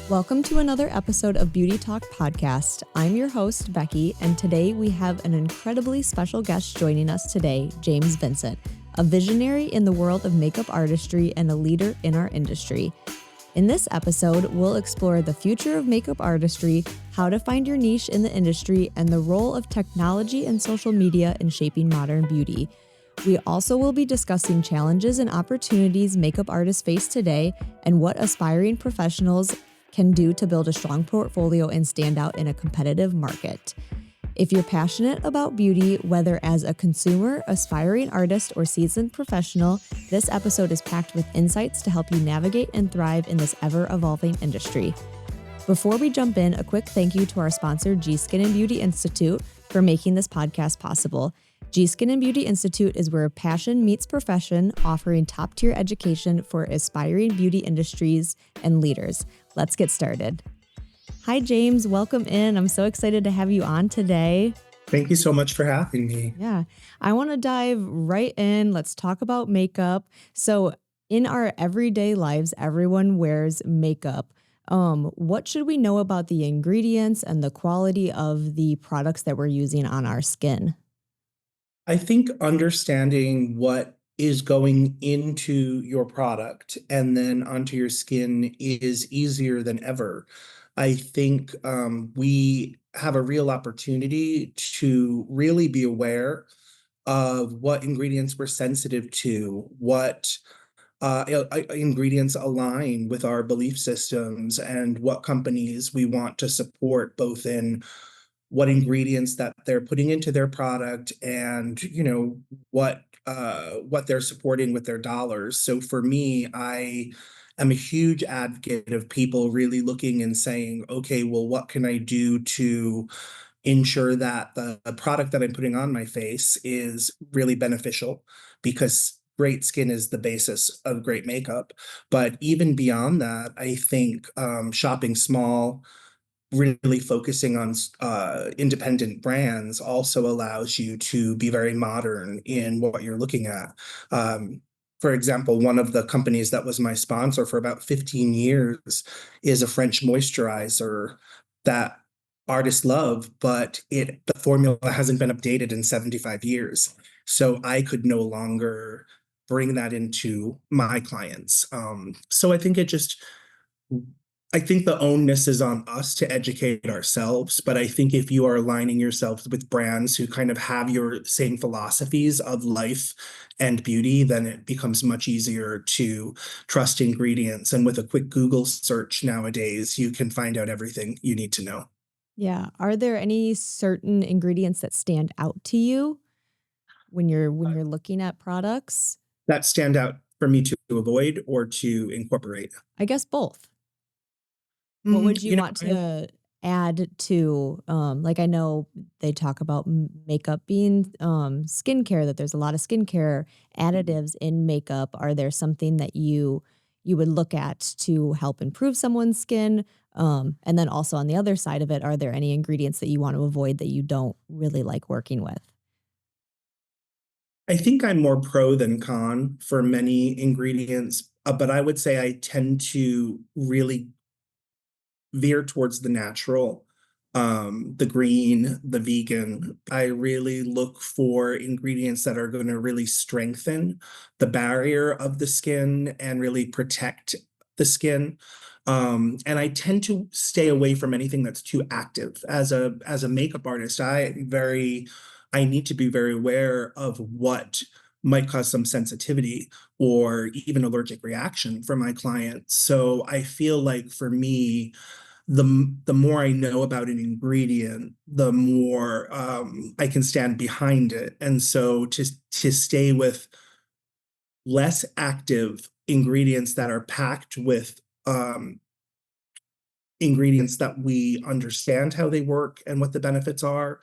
Welcome to another episode of Beauty Talk Podcast. I'm your host, Becky, and today we have an incredibly special guest joining us today, James Vincent, a visionary in the world of makeup artistry and a leader in our industry. In this episode, we'll explore the future of makeup artistry, how to find your niche in the industry, and the role of technology and social media in shaping modern beauty. We also will be discussing challenges and opportunities makeup artists face today and what aspiring professionals can do to build a strong portfolio and stand out in a competitive market. If you're passionate about beauty, whether as a consumer, aspiring artist, or seasoned professional, this episode is packed with insights to help you navigate and thrive in this ever-evolving industry. Before we jump in, a quick thank you to our sponsor, G-Skin and Beauty Institute, for making this podcast possible. G-Skin and Beauty Institute is where passion meets profession, offering top-tier education for aspiring beauty industries and leaders. Let's get started. Hi, James. Welcome in. I'm so excited to have you on today. Thank you so much for having me. Yeah, I want to dive right in. Let's talk about makeup. So in our everyday lives, everyone wears makeup. What should we know about the ingredients and the quality of the products that we're using on our skin? I think understanding what is going into your product and then onto your skin is easier than ever. I think we have a real opportunity to really be aware of what ingredients we're sensitive to, what ingredients align with our belief systems, and what companies we want to support, both in what ingredients that they're putting into their product and what they're supporting with their dollars. So for me, I am a huge advocate of people really looking and saying, okay, well, what can I do to ensure that the product that I'm putting on my face is really beneficial, because great skin is the basis of great makeup. But even beyond that, I think shopping small, really focusing on independent brands also allows you to be very modern in what you're looking at. For example, one of the companies that was my sponsor for about 15 years is a French moisturizer that artists love, but the formula hasn't been updated in 75 years. So I could no longer bring that into my clients. So I think the onus is on us to educate ourselves, but I think if you are aligning yourself with brands who kind of have your same philosophies of life and beauty, then it becomes much easier to trust ingredients. And with a quick Google search nowadays, you can find out everything you need to know. Yeah. Are there any certain ingredients that stand out to you when you're looking at products? That stand out for me to avoid or to incorporate. I guess both. What Mm, would you you know, want to add to, like I know they talk about makeup being skincare, that there's a lot of skincare additives in makeup. Are there something that you would look at to help improve someone's skin? And then also on the other side of it, are there any ingredients that you want to avoid that you don't really like working with? I think I'm more pro than con for many ingredients, but I would say I tend to really veer towards the natural, the green, the vegan. I really look for ingredients that are going to really strengthen the barrier of the skin and really protect the skin. And I tend to stay away from anything that's too active. As a makeup artist, I need to be very aware of what might cause some sensitivity or even allergic reaction for my clients. So I feel like for me, the more I know about an ingredient, the more I can stand behind it. And so to stay with less active ingredients that are packed with ingredients that we understand how they work and what the benefits are,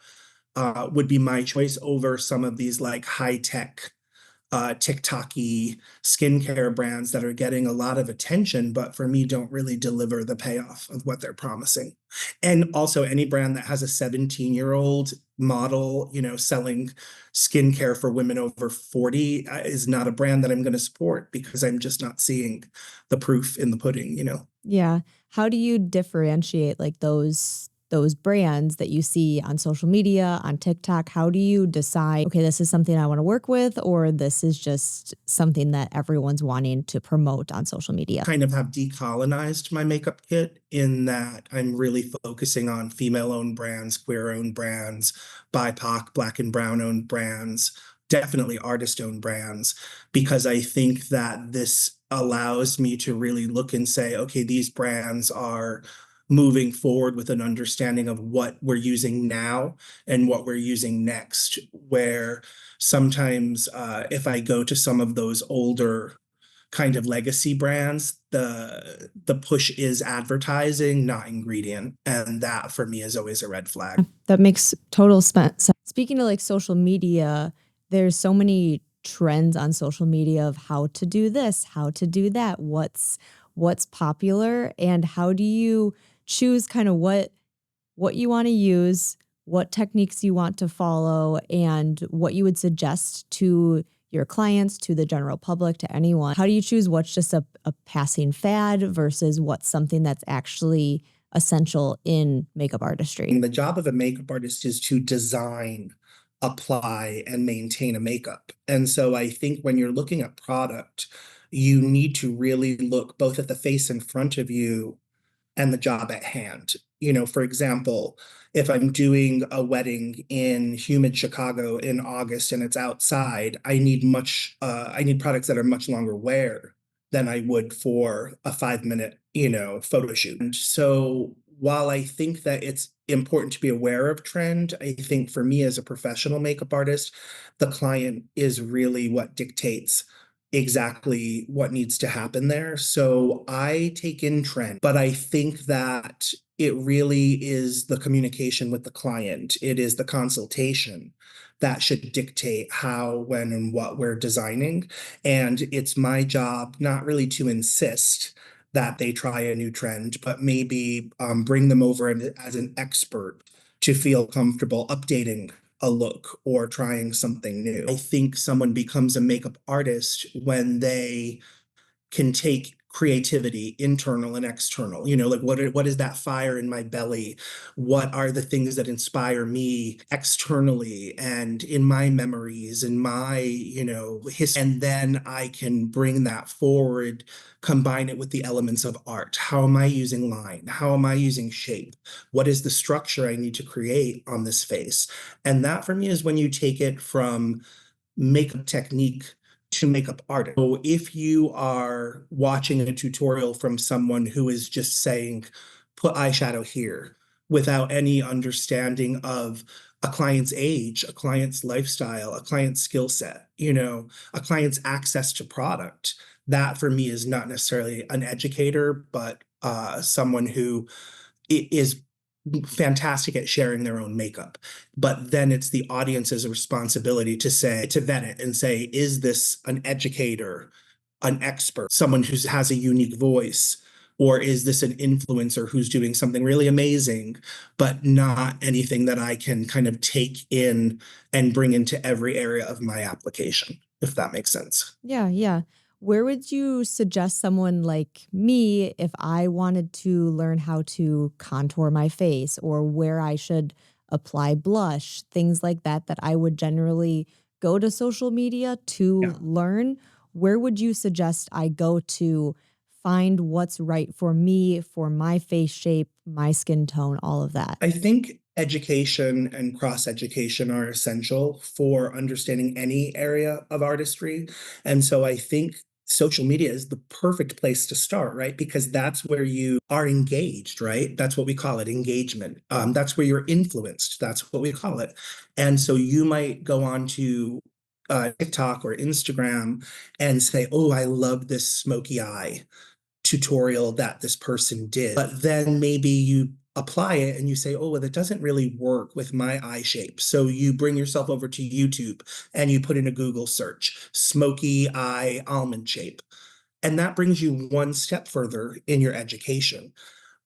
would be my choice over some of these like high tech TikTok-y skincare brands that are getting a lot of attention, but for me don't really deliver the payoff of what they're promising. And also any brand that has a 17-year-old model, selling skincare for women over 40 is not a brand that I'm going to support, because I'm just not seeing the proof in the pudding. Yeah. How do you differentiate like those brands that you see on social media, on TikTok? How do you decide, okay, this is something I want to work with, or this is just something that everyone's wanting to promote on social media? Kind of have decolonized my makeup kit in that I'm really focusing on female-owned brands, queer-owned brands, BIPOC, Black and Brown-owned brands, definitely artist-owned brands, because I think that this allows me to really look and say, okay, these brands are moving forward with an understanding of what we're using now and what we're using next, where sometimes if I go to some of those older kind of legacy brands, the push is advertising, not ingredient. And that for me is always a red flag. That makes total sense. Speaking of like social media, there's so many trends on social media of how to do this, how to do that, what's popular, and how do you choose kind of what you want to use, what techniques you want to follow, and what you would suggest to your clients, to the general public, to anyone. How do you choose what's just a passing fad versus what's something that's actually essential in makeup artistry? And the job of a makeup artist is to design, apply, and maintain a makeup. And so I think when you're looking at product, you need to really look both at the face in front of you and the job at hand. For example, if I'm doing a wedding in humid Chicago in August and it's outside, I need products that are much longer wear than I would for a 5 minute, photo shoot. And so while I think that it's important to be aware of trend, I think for me as a professional makeup artist, the client is really what dictates exactly what needs to happen there. So I take in trend, but I think that it really is the communication with the client. It is the consultation that should dictate how, when, and what we're designing. And it's my job not really to insist that they try a new trend, but maybe bring them over as an expert to feel comfortable updating a look or trying something new. I think someone becomes a makeup artist when they can take creativity, internal and external. Like what is that fire in my belly? What are the things that inspire me externally and in my memories and my, history? And then I can bring that forward, combine it with the elements of art. How am I using line? How am I using shape? What is the structure I need to create on this face? And that for me is when you take it from makeup technique to makeup artist. So if you are watching a tutorial from someone who is just saying, put eyeshadow here without any understanding of a client's age, a client's lifestyle, a client's skill set, a client's access to product, that for me is not necessarily an educator, but someone who is fantastic at sharing their own makeup. But then it's the audience's responsibility to vet it and say, is this an educator, an expert, someone who has a unique voice? Or is this an influencer who's doing something really amazing, but not anything that I can kind of take in and bring into every area of my application, if that makes sense? Yeah, yeah. Where would you suggest someone like me if I wanted to learn how to contour my face or where I should apply blush, things like that, that I would generally go to social media to Yeah. learn? Where would you suggest I go to find what's right for me, for my face shape, my skin tone, all of that? I think education and cross education are essential for understanding any area of artistry. And so I think social media is the perfect place to start, right? Because that's where you are engaged, right? That's what we call it, engagement. That's where you're influenced. That's what we call it. And so you might go on to TikTok or Instagram and say, oh, I love this smoky eye tutorial that this person did. But then maybe you apply it and you say, oh, well, that doesn't really work with my eye shape. So you bring yourself over to YouTube and you put in a Google search, smoky eye almond shape. And that brings you one step further in your education.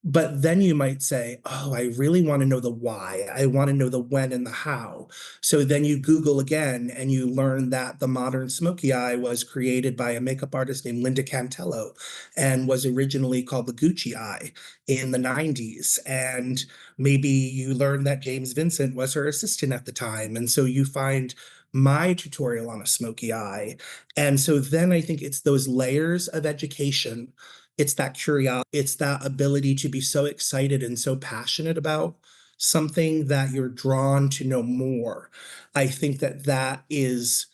But then you might say, oh, I really want to know the why. I want to know the when and the how. So then you Google again and you learn that the modern smoky eye was created by a makeup artist named Linda Cantello and was originally called the Gucci eye in the 90s. And maybe you learn that James Vincent was her assistant at the time. And so you find my tutorial on a smoky eye. And so then I think it's those layers of education, it's that curiosity, it's that ability to be so excited and so passionate about something that you're drawn to know more. I think that that is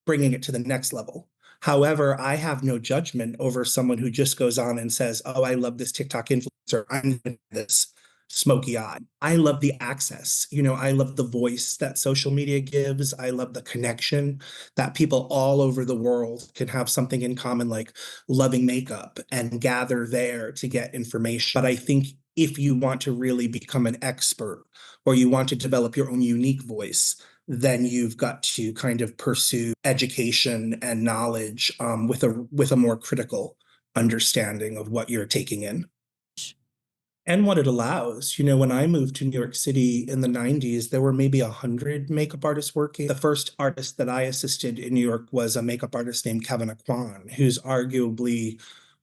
bringing it to the next level. However, I have no judgment over someone who just goes on and says, oh, I love this TikTok influencer. I'm this smoky eye. I love the access. I love the voice that social media gives. I love the connection that people all over the world can have something in common, like loving makeup and gather there to get information. But I think if you want to really become an expert or you want to develop your own unique voice, then you've got to kind of pursue education and knowledge with a more critical understanding of what you're taking in and what it allows. When I moved to New York City in the 90s, there were maybe 100 makeup artists working. The first artist that I assisted in New York was a makeup artist named Kevin Aquan, who's arguably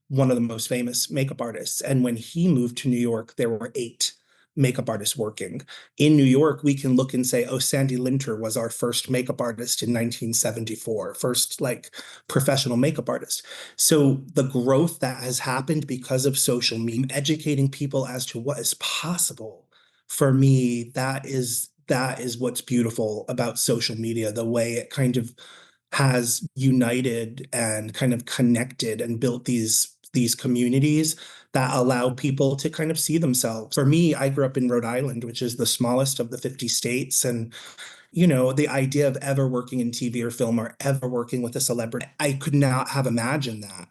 one of the most famous makeup artists. And when he moved to New York, there were 8 makeup artists working. In New York, we can look and say, oh, Sandy Linter was our first makeup artist in 1974, first like professional makeup artist. So the growth that has happened because of social media, educating people as to what is possible, for me, that is what's beautiful about social media, the way it kind of has united and kind of connected and built these communities that allow people to kind of see themselves. For me, I grew up in Rhode Island, which is the smallest of the 50 states. And, the idea of ever working in TV or film or ever working with a celebrity, I could not have imagined that.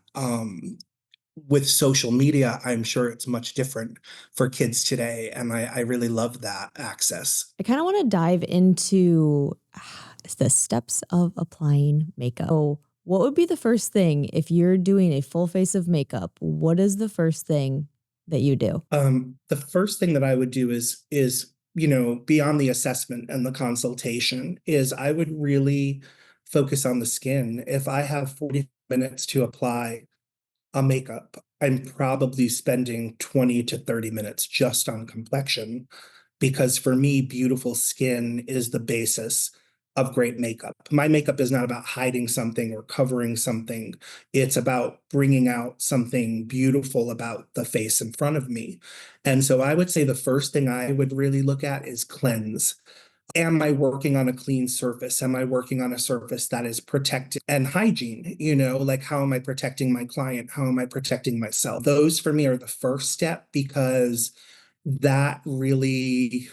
With social media, I'm sure it's much different for kids today. And I really love that access. I kind of want to dive into the steps of applying makeup. So, what would be the first thing if you're doing a full face of makeup? What is the first thing that you do? The first thing that I would do is beyond the assessment and the consultation, is I would really focus on the skin. If I have 40 minutes to apply a makeup, I'm probably spending 20 to 30 minutes just on complexion, because for me, beautiful skin is the basis of great makeup. My makeup is not about hiding something or covering something. It's about bringing out something beautiful about the face in front of me. And so I would say the first thing I would really look at is cleanse. Am I working on a clean surface? Am I working on a surface that is protected? And hygiene, like how am I protecting my client? How am I protecting myself? Those for me are the first step, because that really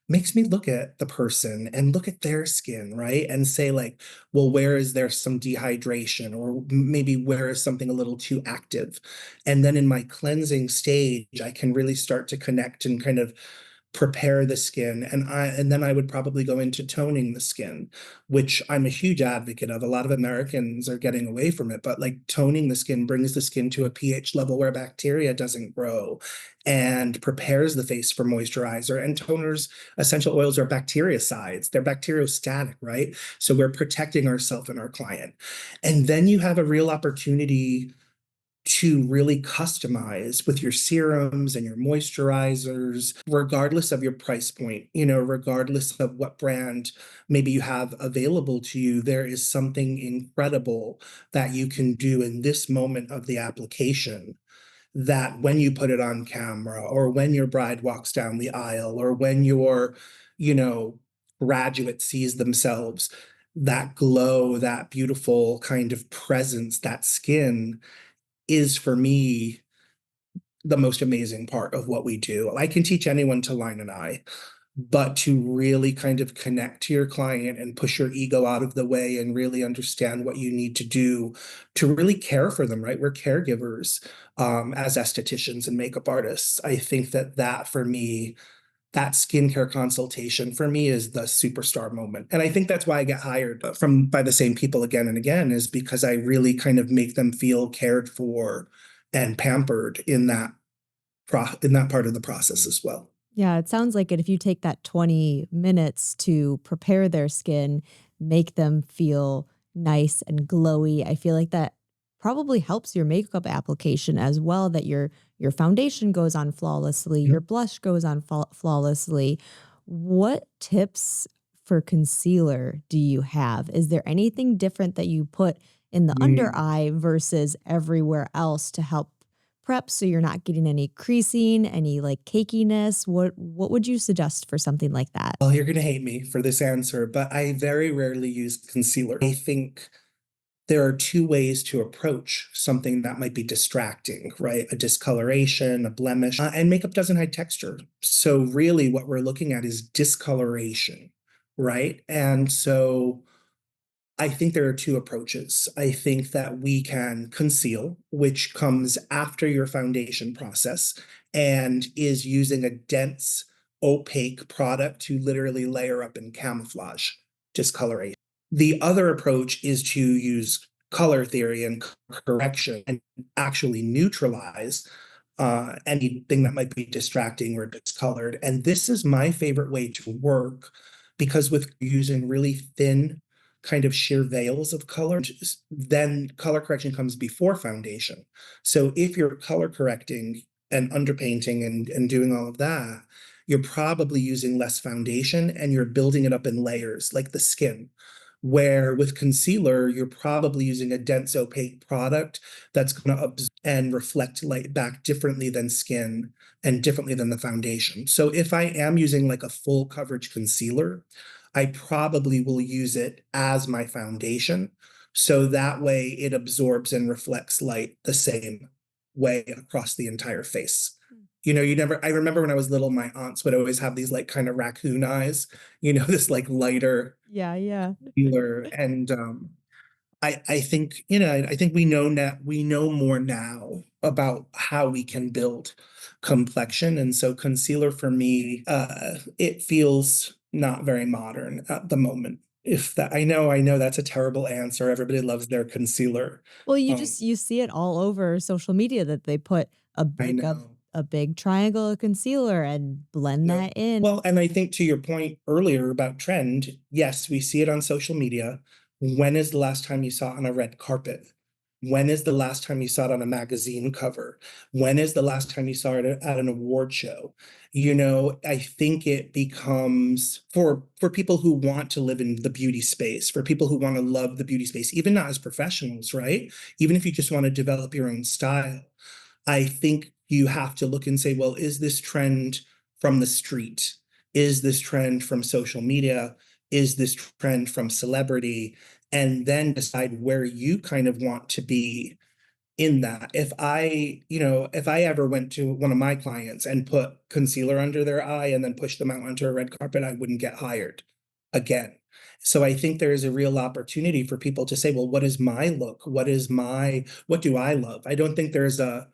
makes me look at the person and look at their skin, right? And say, like, well, where is there some dehydration, or maybe where is something a little too active? And then in my cleansing stage, I can really start to connect and kind of prepare the skin. And then I would probably go into toning the skin, which I'm a huge advocate of. A lot of Americans are getting away from it, but like toning the skin brings the skin to a pH level where bacteria doesn't grow and prepares the face for moisturizer. And toners, essential oils, are bactericides. They're bacteriostatic, right? So we're protecting ourselves and our client. And then you have a real opportunity to really customize with your serums and your moisturizers, regardless of your price point, regardless of what brand maybe you have available to you. There is something incredible that you can do in this moment of the application, that when you put it on camera, or when your bride walks down the aisle, or when your, you know, graduate sees themselves, that glow, that beautiful kind of presence, that skin is for me the most amazing part of what we do. I can teach anyone to line an eye, but to really kind of connect to your client and push your ego out of the way and really understand what you need to do to really care for them, right? We're caregivers as estheticians and makeup artists. I think that for me, that skincare consultation for me is the superstar moment. And I think that's why I get hired from by the same people again and again, is because I really kind of make them feel cared for and pampered in that in that part of the process as well. Yeah, it sounds like it. If you take that 20 minutes to prepare their skin, make them feel nice and glowy, I feel like that probably helps your makeup application as well, that your foundation goes on flawlessly, your blush goes on flawlessly. What tips for concealer do you have? Is there anything different that you put in the under Mm. eye versus everywhere else to help prep so you're not getting any creasing, any like cakiness? What would you suggest for something like that? Well, you're gonna hate me for this answer, but I very rarely use concealer. I think there are two ways to approach something that might be distracting, right? A discoloration, a blemish, and makeup doesn't hide texture. So really what we're looking at is discoloration, right? And so I think there are two approaches. I think that we can conceal, which comes after your foundation process and is using a dense, opaque product to literally layer up and camouflage discoloration. The other approach is to use color theory and correction and actually neutralize anything that might be distracting or discolored. And this is my favorite way to work because with using really thin kind of sheer veils of color, then color correction comes before foundation. So if you're color correcting and underpainting and doing all of that, you're probably using less foundation and you're building it up in layers like the skin. Where with concealer, you're probably using a dense opaque product that's going to absorb and reflect light back differently than skin and differently than the foundation. So if I am using like a full coverage concealer, I probably will use it as my foundation. So that way it absorbs and reflects light the same way across the entire face. You know, I remember when I was little, my aunts would always have these like kind of raccoon eyes, this like lighter Yeah, yeah. healer. And I think, I think we know more now about how we can build complexion. And so concealer for me, it feels not very modern at the moment. If that I know that's a terrible answer. Everybody loves their concealer. Well, Um, you see it all over social media that they put a I like know. a big triangle of concealer and blend Yep. that in. Well, and I think to your point earlier about trend, yes, we see it on social media. When is the last time you saw it on a red carpet? When is the last time you saw it on a magazine cover? When is the last time you saw it at an award show? I think it becomes for people who want to live in the beauty space, for people who want to love the beauty space, even not as professionals, right? Even if you just want to develop your own style. I think you have to look and say, well, is this trend from the street? Is this trend from social media? Is this trend from celebrity? And then decide where you kind of want to be in that. If I ever went to one of my clients and put concealer under their eye and then pushed them out onto a red carpet, I wouldn't get hired again. So I think there is a real opportunity for people to say, well, what is my look? What do I love? I don't think there's a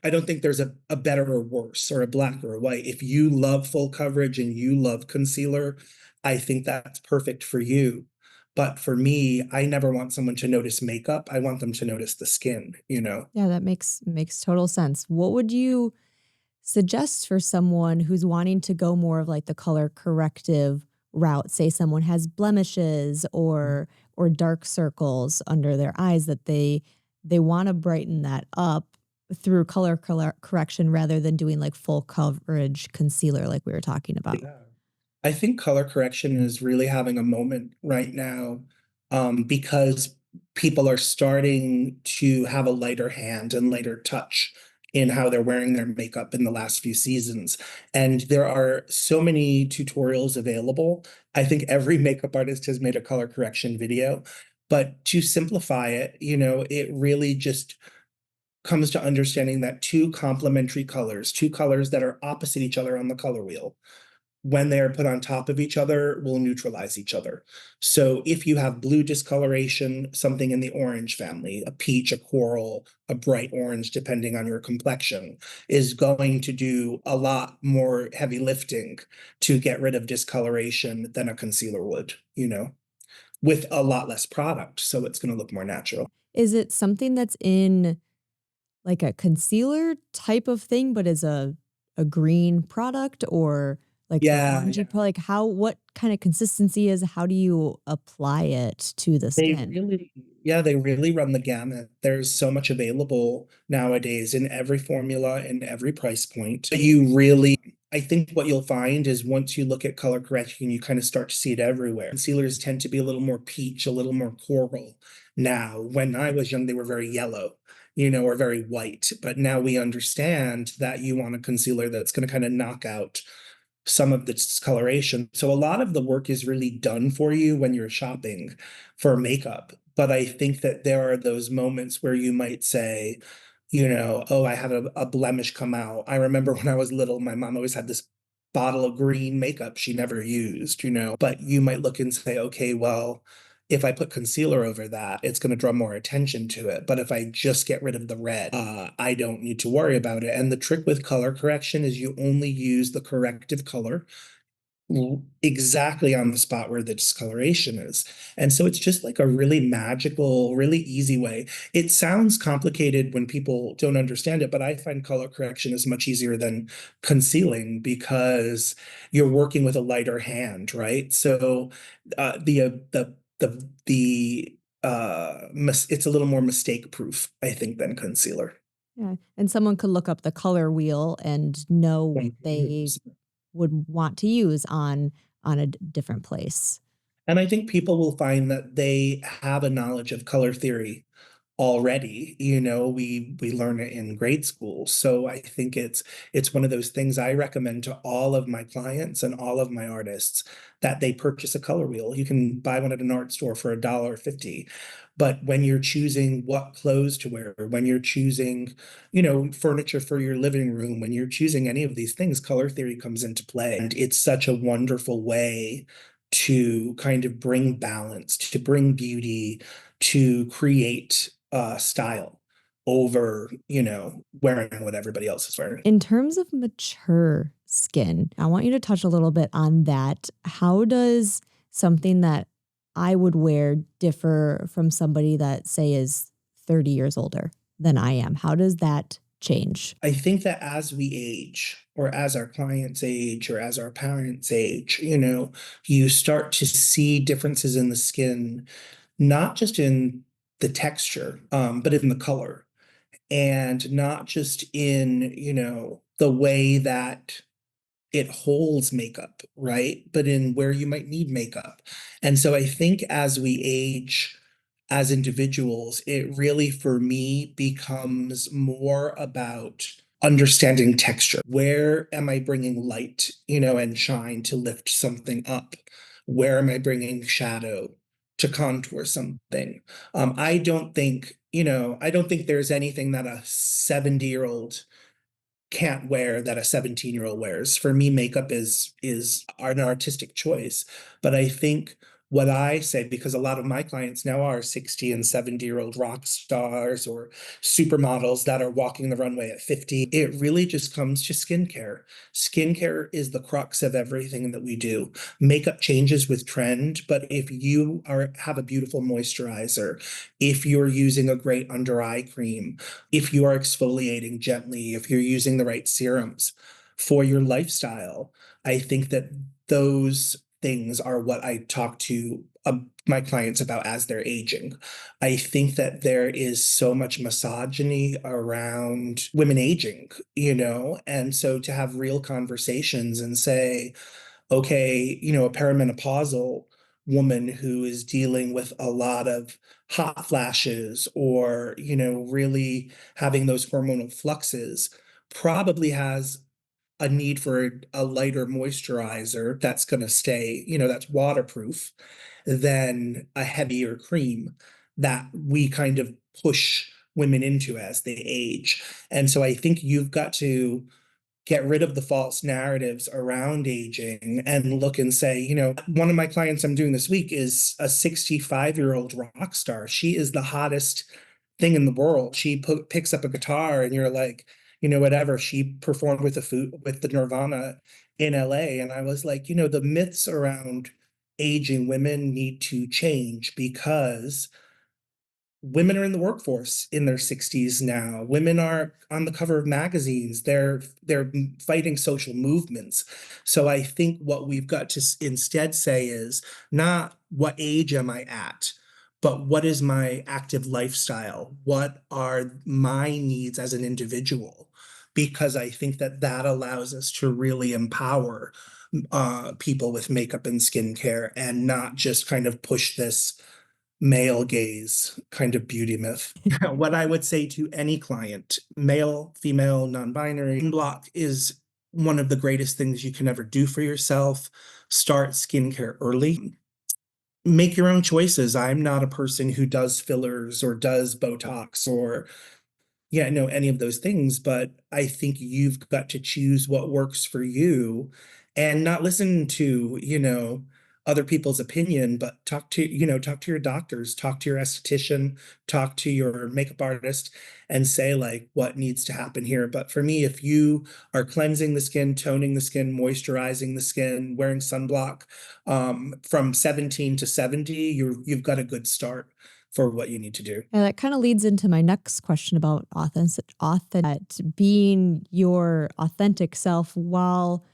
better or worse or a black or a white. If you love full coverage and you love concealer, I think that's perfect for you. But for me, I never want someone to notice makeup. I want them to notice the skin. Yeah, that makes total sense. What would you suggest for someone who's wanting to go more of like the color corrective route? Say someone has blemishes or dark circles under their eyes that they want to brighten that up through color correction rather than doing like full coverage concealer like we were talking about. Yeah. I think color correction is really having a moment right now, because people are starting to have a lighter hand and lighter touch in how they're wearing their makeup in the last few seasons. And there are so many tutorials available. I think every makeup artist has made a color correction video. But to simplify it, it really just comes to understanding that two complementary colors, two colors that are opposite each other on the color wheel, when they are put on top of each other, will neutralize each other. So if you have blue discoloration, something in the orange family, a peach, a coral, a bright orange, depending on your complexion, is going to do a lot more heavy lifting to get rid of discoloration than a concealer would, with a lot less product. So it's going to look more natural. Is it something that's in like a concealer type of thing, but is a a green product or like the Yeah, orangey like what kind of consistency is, how do you apply it to the they skin? really, yeah, they really run the gamut. There's so much available nowadays in every formula and every price point. You really, I think what you'll find is once you look at color correction, you kind of start to see it everywhere. Concealers tend to be a little more peach, a little more coral. Now, when I was young, they were very yellow, or very white. But now we understand that you want a concealer that's going to kind of knock out some of the discoloration. So a lot of the work is really done for you when you're shopping for makeup. But I think that there are those moments where you might say, oh, I had a blemish come out. I remember when I was little, my mom always had this bottle of green makeup she never used, but you might look and say, okay, well, if I put concealer over that, it's going to draw more attention to it. But if I just get rid of the red, I don't need to worry about it. And the trick with color correction is you only use the corrective color exactly on the spot where the discoloration is. And so it's just like a really magical, really easy way. It sounds complicated when people don't understand it, but I find color correction is much easier than concealing because you're working with a lighter hand, right? So it's a little more mistake proof, I think, than concealer. Yeah, and someone could look up the color wheel and know what they 100%. would want to use on a different place. And I think people will find that they have a knowledge of color theory already. We learn it in grade school. So I think it's one of those things I recommend to all of my clients and all of my artists that they purchase a color wheel. You can buy one at an art store for $1.50. But when you're choosing what clothes to wear, when you're choosing, furniture for your living room, when you're choosing any of these things, color theory comes into play. And it's such a wonderful way to kind of bring balance, to bring beauty, to create style over, wearing what everybody else is wearing. In terms of mature skin, I want you to touch a little bit on that. How does something that I would wear differ from somebody that, say, is 30 years older than I am? How does that change? I think that as we age, or as our clients age, or as our parents age, you start to see differences in the skin, not just in the texture, but in the color. And not just in, the way that it holds makeup, right? But in where you might need makeup. And so I think as we age as individuals, it really, for me, becomes more about understanding texture. Where am I bringing light, and shine to lift something up? Where am I bringing shadow to contour something? I don't think there's anything that a 70-year-old can't wear that a 17-year-old wears. For me, makeup is an artistic choice. But I think what I say, because a lot of my clients now are 60 and 70-year-old rock stars or supermodels that are walking the runway at 50, it really just comes to skincare. Skincare is the crux of everything that we do. Makeup changes with trend, but if you have a beautiful moisturizer, if you're using a great under eye cream, if you are exfoliating gently, if you're using the right serums for your lifestyle, I think that those things are what I talk to my clients about as they're aging. I think that there is so much misogyny around women aging, and so to have real conversations and say, okay, a perimenopausal woman who is dealing with a lot of hot flashes or, really having those hormonal fluxes probably has a need for a lighter moisturizer that's going to stay, that's waterproof than a heavier cream that we kind of push women into as they age. And so I think you've got to get rid of the false narratives around aging and look and say, one of my clients I'm doing this week is a 65-year-old rock star. She is the hottest thing in the world. She picks up a guitar and you're like, whatever. She performed with the Nirvana in LA. And I was like, the myths around aging women need to change because women are in the workforce in their 60s now. Women are on the cover of magazines. They're fighting social movements. So I think what we've got to instead say is not what age am I at, but what is my active lifestyle? What are my needs as an individual? Because I think that that allows us to really empower people with makeup and skincare and not just kind of push this male gaze kind of beauty myth. What I would say to any client, male, female, non-binary, block is one of the greatest things you can ever do for yourself. Start skincare early. Make your own choices. I'm not a person who does fillers or does Botox or yeah, no, any of those things, but I think you've got to choose what works for you and not listen to, other people's opinion, but talk to your doctors, talk to your esthetician, talk to your makeup artist and say like what needs to happen here. But for me, if you are cleansing the skin, toning the skin, moisturizing the skin, wearing sunblock, from 17 to 70, you've got a good start for what you need to do. And that kind of leads into my next question about being your authentic self while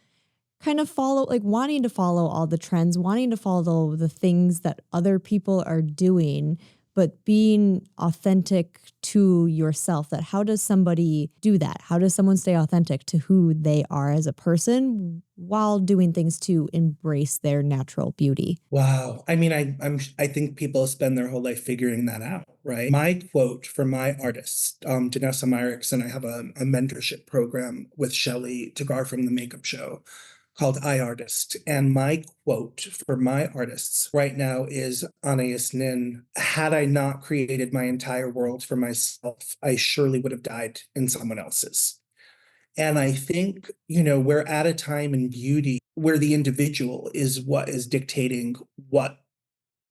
kind of wanting to follow all the trends, wanting to follow the things that other people are doing, but being authentic to yourself. That how does somebody do that? How does someone stay authentic to who they are as a person while doing things to embrace their natural beauty? Wow. I mean, I think people spend their whole life figuring that out, right? My quote for my artists, Danessa Myrickson, and I have a mentorship program with Shelley Tagar from the Makeup Show called I Artist. And my quote for my artists right now is Anais Nin, had I not created my entire world for myself, I surely would have died in someone else's. And I think, we're at a time in beauty where the individual is what is dictating what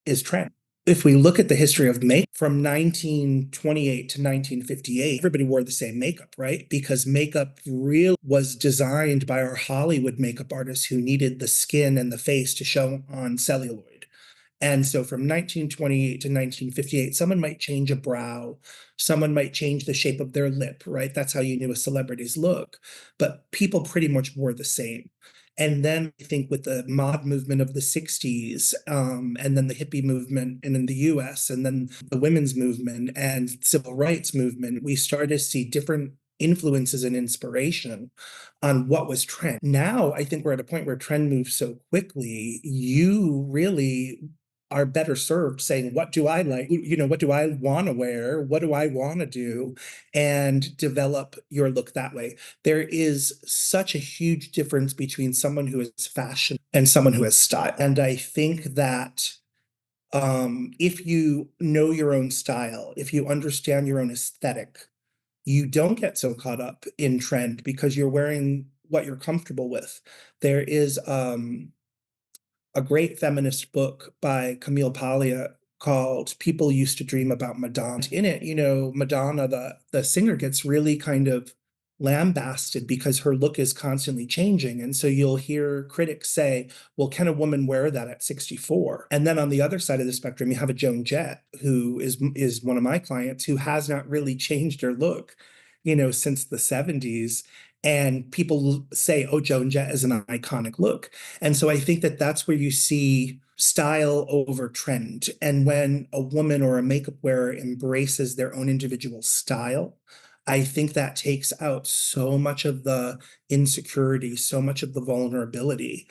is trend. If we look at the history of makeup from 1928 to 1958, everybody wore the same makeup, right? Because makeup really was designed by our Hollywood makeup artists who needed the skin and the face to show on celluloid. And so from 1928 to 1958, someone might change a brow, someone might change the shape of their lip, right? That's how you knew a celebrity's look. But people pretty much wore the same. And then I think with the mod movement of the 60s, and then the hippie movement and in the US, and then the women's movement and civil rights movement, we started to see different influences and inspiration on what was trend. Now I think we're at a point where trend moves so quickly, you really are better served saying, what do I like? What do I want to wear? What do I want to do? And develop your look that way. There is such a huge difference between someone who is fashion and someone who has style. And I think that if you know your own style, if you understand your own aesthetic, you don't get so caught up in trend because you're wearing what you're comfortable with. There is a great feminist book by Camille Paglia called People Used to Dream About Madonna. In it, Madonna, the singer, gets really kind of lambasted because her look is constantly changing. And so you'll hear critics say, well, can a woman wear that at 64? And then on the other side of the spectrum, you have a Joan Jett, who is one of my clients, who has not really changed her look, since the 70s. And people say, oh, Joan Jett is an iconic look. And so I think that that's where you see style over trend. And when a woman or a makeup wearer embraces their own individual style, I think that takes out so much of the insecurity, so much of the vulnerability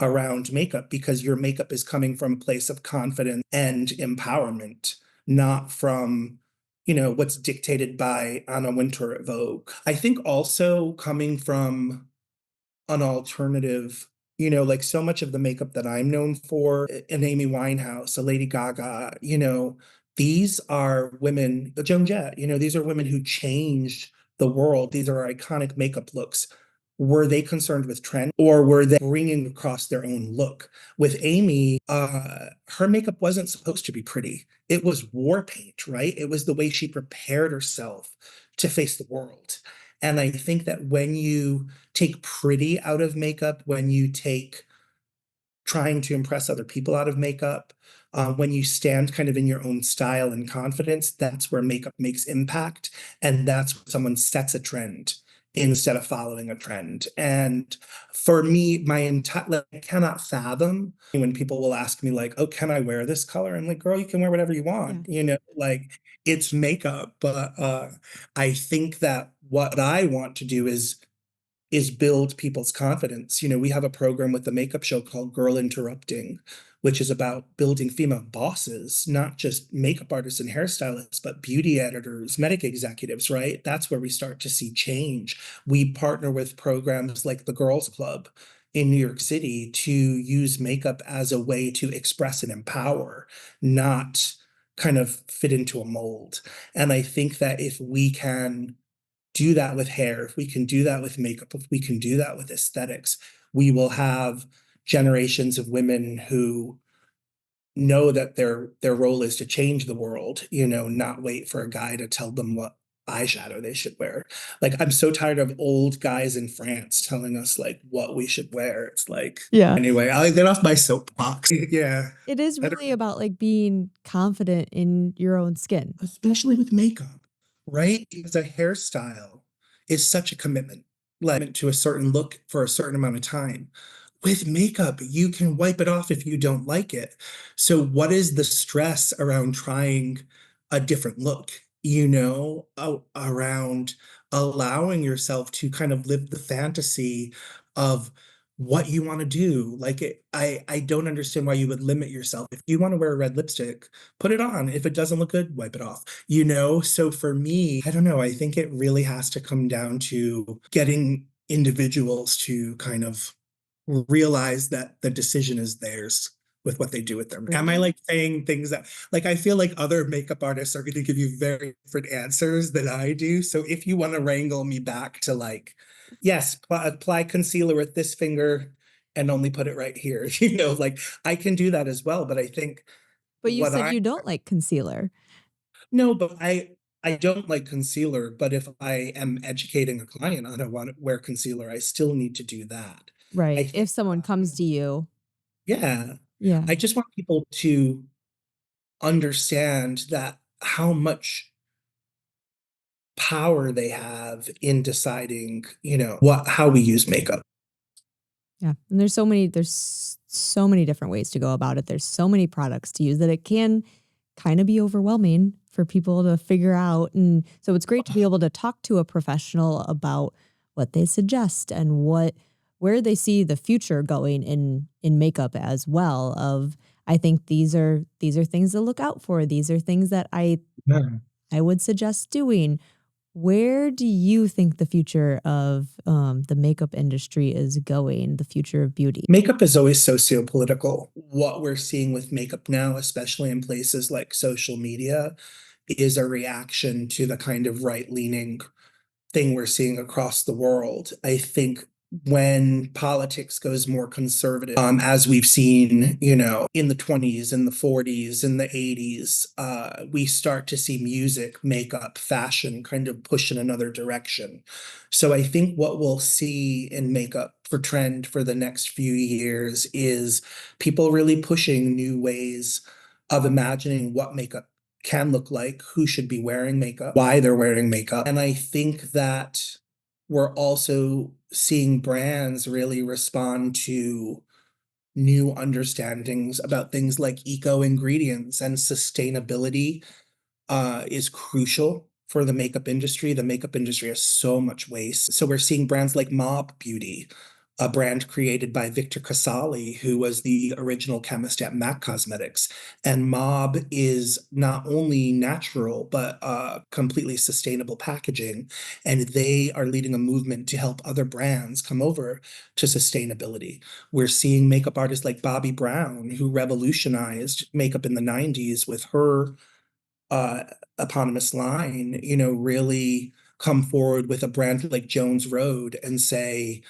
around makeup, because your makeup is coming from a place of confidence and empowerment, not from what's dictated by Anna Wintour at Vogue. I think also coming from an alternative, like so much of the makeup that I'm known for, an Amy Winehouse, a Lady Gaga, these are women, the Joan Jett, these are women who changed the world. These are iconic makeup looks. Were they concerned with trend, or were they bringing across their own look? With Amy, her makeup wasn't supposed to be pretty. It was war paint, right? It was the way she prepared herself to face the world. And I think that when you take pretty out of makeup, when you take trying to impress other people out of makeup. When you stand kind of in your own style and confidence, that's where makeup makes impact. And that's when someone sets a trend instead of following a trend. And for me, my entire, like, I cannot fathom when people will ask me, like, oh, can I wear this color? I'm like, girl, you can wear whatever you Yeah. want, like it's makeup. But I think that what I want to do is build people's confidence. We have a program with the makeup show called Girl Interrupting, which is about building female bosses, not just makeup artists and hairstylists, but beauty editors, medic executives, right? That's where we start to see change. We partner with programs like the Girls Club in New York City to use makeup as a way to express and empower, not kind of fit into a mold. And I think that if we can do that with hair, if we can do that with makeup, if we can do that with aesthetics, we will have generations of women who know that their role is to change the world, not wait for a guy to tell them what eyeshadow they should wear. Like, I'm so tired of old guys in France telling us like what we should wear. It's like, Yeah. anyway, I'll get off my soapbox. Yeah. It is I don't really about like being confident in your own skin. Especially with makeup, right? Because a hairstyle is such a commitment, like to a certain look for a certain amount of time. With makeup, you can wipe it off if you don't like it. So, what is the stress around trying a different look, around allowing yourself to kind of live the fantasy of what you want to do? Like, I don't understand why you would limit yourself. If you want to wear a red lipstick, put it on. If it doesn't look good, wipe it off. So for me, I don't know. I think it really has to come down to getting individuals to kind of realize that the decision is theirs with what they do with their. Am I like saying things that, like, I feel like other makeup artists are going to give you very different answers than I do. So if you want to wrangle me back to like, yes, apply concealer with this finger and only put it right here, like I can do that as well. But I think But you what said I you don't like concealer. no, but I don't like concealer, but if I am educating a client on how to want to wear concealer, I still need to do that. I Right. think, If someone comes to you. yeah, Yeah. I just want people to understand that how much power they have in deciding, how we use makeup. Yeah. And there's so many different ways to go about it. There's so many products to use that it can kind of be overwhelming for people to figure out. And so it's great to be able to talk to a professional about what they suggest and where they see the future going in makeup as well. Of I think these are things to look out for. These are things that Yeah. I would suggest doing. Where do you think the future of the makeup industry is going, the future of beauty? Makeup is always socio-political. What we're seeing with makeup now, especially in places like social media, is a reaction to the kind of right-leaning thing we're seeing across the world. I think when politics goes more conservative, as we've seen, in the 20s and the 40s and the 80s, we start to see music, makeup, fashion kind of push in another direction. So I think what we'll see in makeup for trend for the next few years is people really pushing new ways of imagining what makeup can look like, who should be wearing makeup, why they're wearing makeup. And I think that we're also seeing brands really respond to new understandings about things like eco ingredients and sustainability is crucial for the makeup industry. The makeup industry has so much waste. So we're seeing brands like Mob Beauty, a brand created by Victor Casali, who was the original chemist at MAC Cosmetics. And Mob is not only natural, but completely sustainable packaging. And they are leading a movement to help other brands come over to sustainability. We're seeing makeup artists like Bobbi Brown, who revolutionized makeup in the 90s with her uh, eponymous line, really come forward with a brand like Jones Road and say,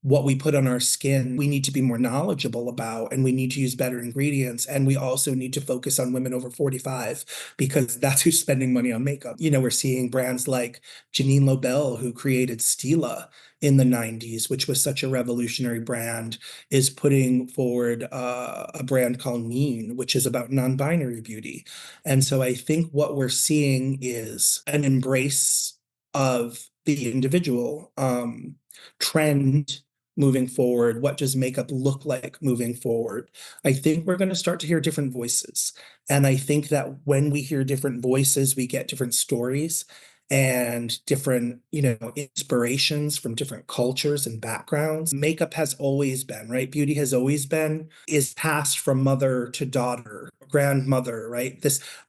what we put on our skin, we need to be more knowledgeable about, and we need to use better ingredients. And we also need to focus on women over 45 because that's who's spending money on makeup. We're seeing brands like Janine Lobel, who created Stila in the 90s, which was such a revolutionary brand, is putting forward a brand called Mean, which is about non-binary beauty. And so I think what we're seeing is an embrace of the individual trend moving forward. What does makeup look like moving forward? I think we're going to start to hear different voices. And I think that when we hear different voices, we get different stories and different, inspirations from different cultures and backgrounds. Makeup has always been, right? Beauty has always been, is passed from mother to daughter, grandmother, right?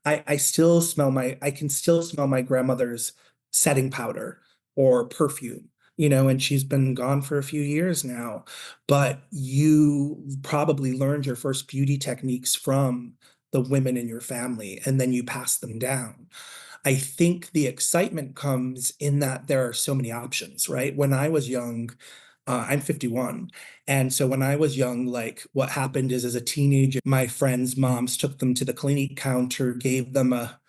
I can still smell my grandmother's setting powder or perfume, and she's been gone for a few years now. But you probably learned your first beauty techniques from the women in your family, and then you pass them down. I think the excitement comes in that there are so many options, right? When I was young, I'm 51. And so when I was young, like what happened is as a teenager, my friends' moms took them to the Clinique counter, gave them a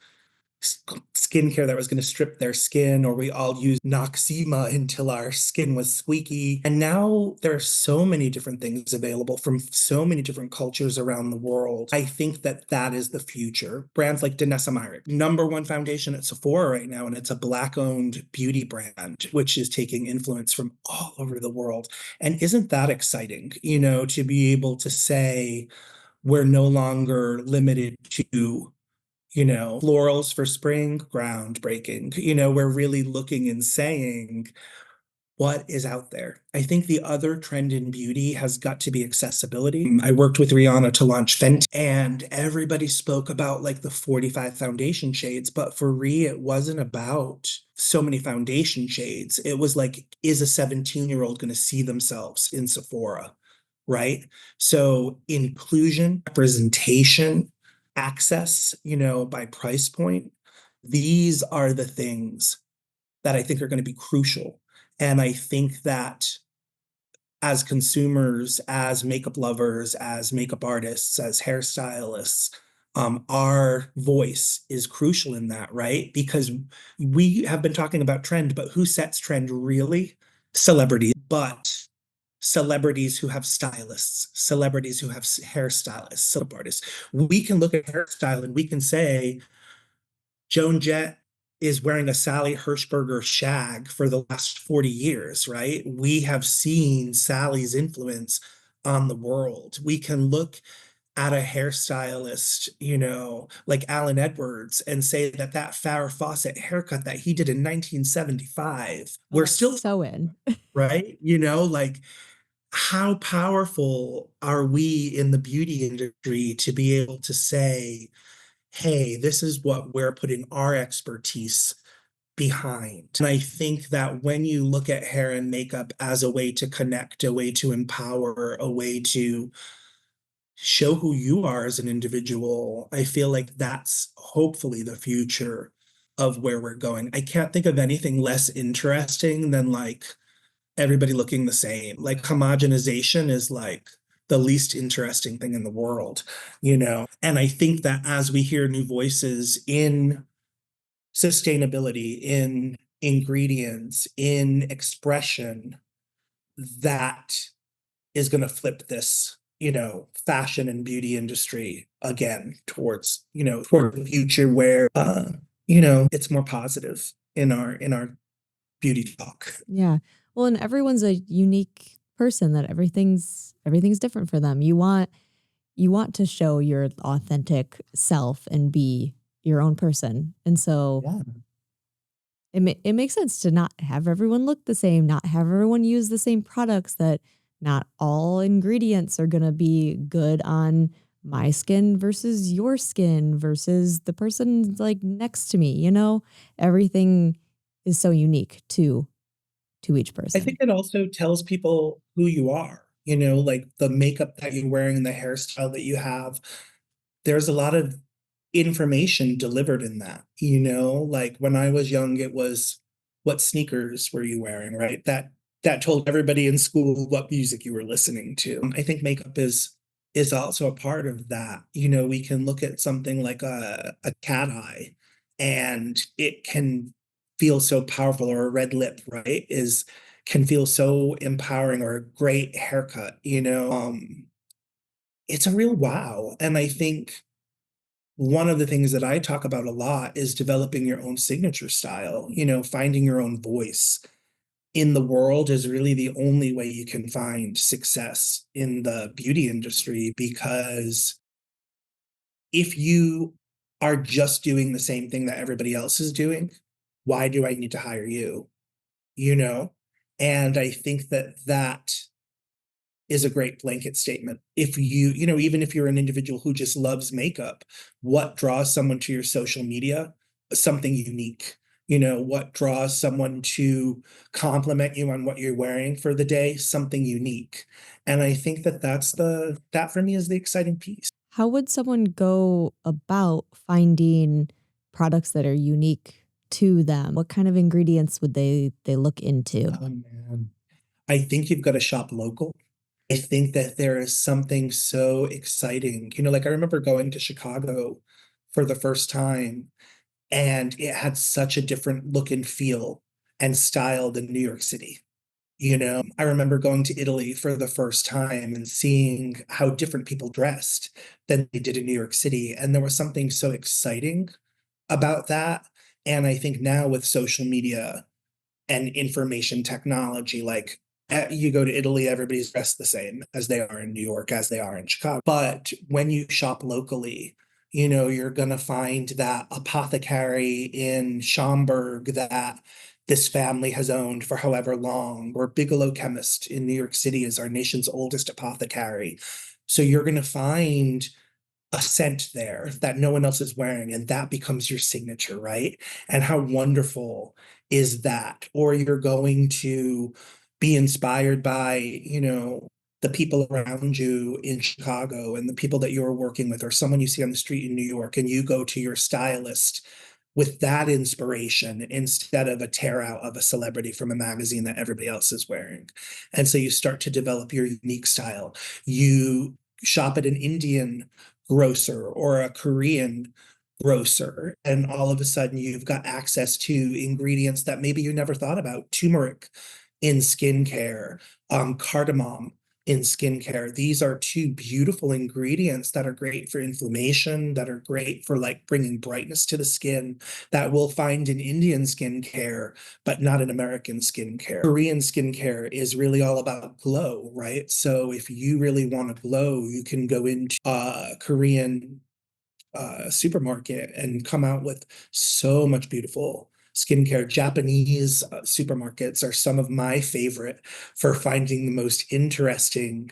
skincare that was going to strip their skin, or we all used Noxzema until our skin was squeaky. And now there are so many different things available from so many different cultures around the world. I think that that is the future. Brands like Danessa Myrick, number one foundation at Sephora right now, and it's a Black-owned beauty brand, which is taking influence from all over the world. And isn't that exciting, to be able to say we're no longer limited to florals for spring, groundbreaking. We're really looking and saying, what is out there? I think the other trend in beauty has got to be accessibility. I worked with Rihanna to launch Fenty, and everybody spoke about like the 45 foundation shades, but for Rhea, it wasn't about so many foundation shades. It was like, is a 17-year-old going to see themselves in Sephora? Right? So inclusion, representation, access, by price point, these are the things that I think are going to be crucial. And I think that as consumers, as makeup lovers, as makeup artists, as hairstylists, our voice is crucial in that, right? Because we have been talking about trend, but who sets trend really? Celebrities, but celebrities who have stylists, celebrities who have hairstylists, soap artists. We can look at hairstyle and we can say, Joan Jett is wearing a Sally Hershberger shag for the last 40 years, right? We have seen Sally's influence on the world. We can look at a hairstylist, like Alan Edwards, and say that that Farrah Fawcett haircut that he did in 1975, Oh, we're that's still, so in. right? Like how powerful are we in the beauty industry to be able to say, hey, this is what we're putting our expertise behind. And I think that when you look at hair and makeup as a way to connect, a way to empower, a way to show who you are as an individual, I feel like that's hopefully the future of where we're going. I can't think of anything less interesting than like everybody looking the same. Like homogenization is like the least interesting thing in the world. And I think that as we hear new voices in sustainability, in ingredients, in expression, that is going to flip this, fashion and beauty industry again toward the future where, it's more positive in our beauty talk. Yeah. Well, and everyone's a unique person that everything's different for them. You want to show your authentic self and be your own person. And so Yeah. it makes sense to not have everyone look the same, not have everyone use the same products, that not all ingredients are going to be good on my skin versus your skin versus the person like next to me. Everything is so unique to each I think person. it also tells people who you are, like the makeup that you're wearing and the hairstyle that you have. There's a lot of information delivered in that. Like when I was young, it was what sneakers were you wearing, right? that told everybody in school what music you were listening to. I think makeup is also a part of that. You know, we can look at something like a cat eye and it can feel so powerful, or a red lip, right? Is can feel so empowering, or a great haircut, you know. It's a real wow. And I think one of the things that I talk about a lot is developing your own signature style, you know, finding your own voice in the world is really the only way you can find success in the beauty industry, because if you are just doing the same thing that everybody else is doing, why do I need to hire you? You know? And I think that that is a great blanket statement. If you know, even if you're an individual who just loves makeup, what draws someone to your social media? Something unique. You know, what draws someone to compliment you on what you're wearing for the day? Something unique. And I think that that for me is the exciting piece. How would someone go about finding products that are unique to them? What kind of ingredients would they look into? Oh man. I think you've got to shop local. I think that there is something so exciting. You know, like I remember going to Chicago for the first time, and it had such a different look and feel and style than New York City. You know, I remember going to Italy for the first time and seeing how different people dressed than they did in New York City. And there was something so exciting about that. And I think now with social media and information technology, like you go to Italy, everybody's dressed the same as they are in New York, as they are in Chicago. But when you shop locally, you know, you're going to find that apothecary in Schaumburg that this family has owned for however long, or Bigelow Chemist in New York City is our nation's oldest apothecary. So you're going to find a scent there that no one else is wearing, and that becomes your signature, right? And how wonderful is that? Or you're going to be inspired by, you know, the people around you in Chicago and the people that you're working with, or someone you see on the street in New York, and you go to your stylist with that inspiration instead of a tear out of a celebrity from a magazine that everybody else is wearing. And so you start to develop your unique style. You shop at an Indian grocer or a Korean grocer, and all of a sudden you've got access to ingredients that maybe you never thought about. Turmeric in skincare, cardamom in skincare. These are two beautiful ingredients that are great for inflammation, that are great for like bringing brightness to the skin, that we'll find in Indian skincare, but not in American skincare. Korean skincare is really all about glow, right? So if you really want to glow, you can go into Korean supermarket and come out with so much beautiful skincare. Japanese supermarkets are some of my favorite for finding the most interesting,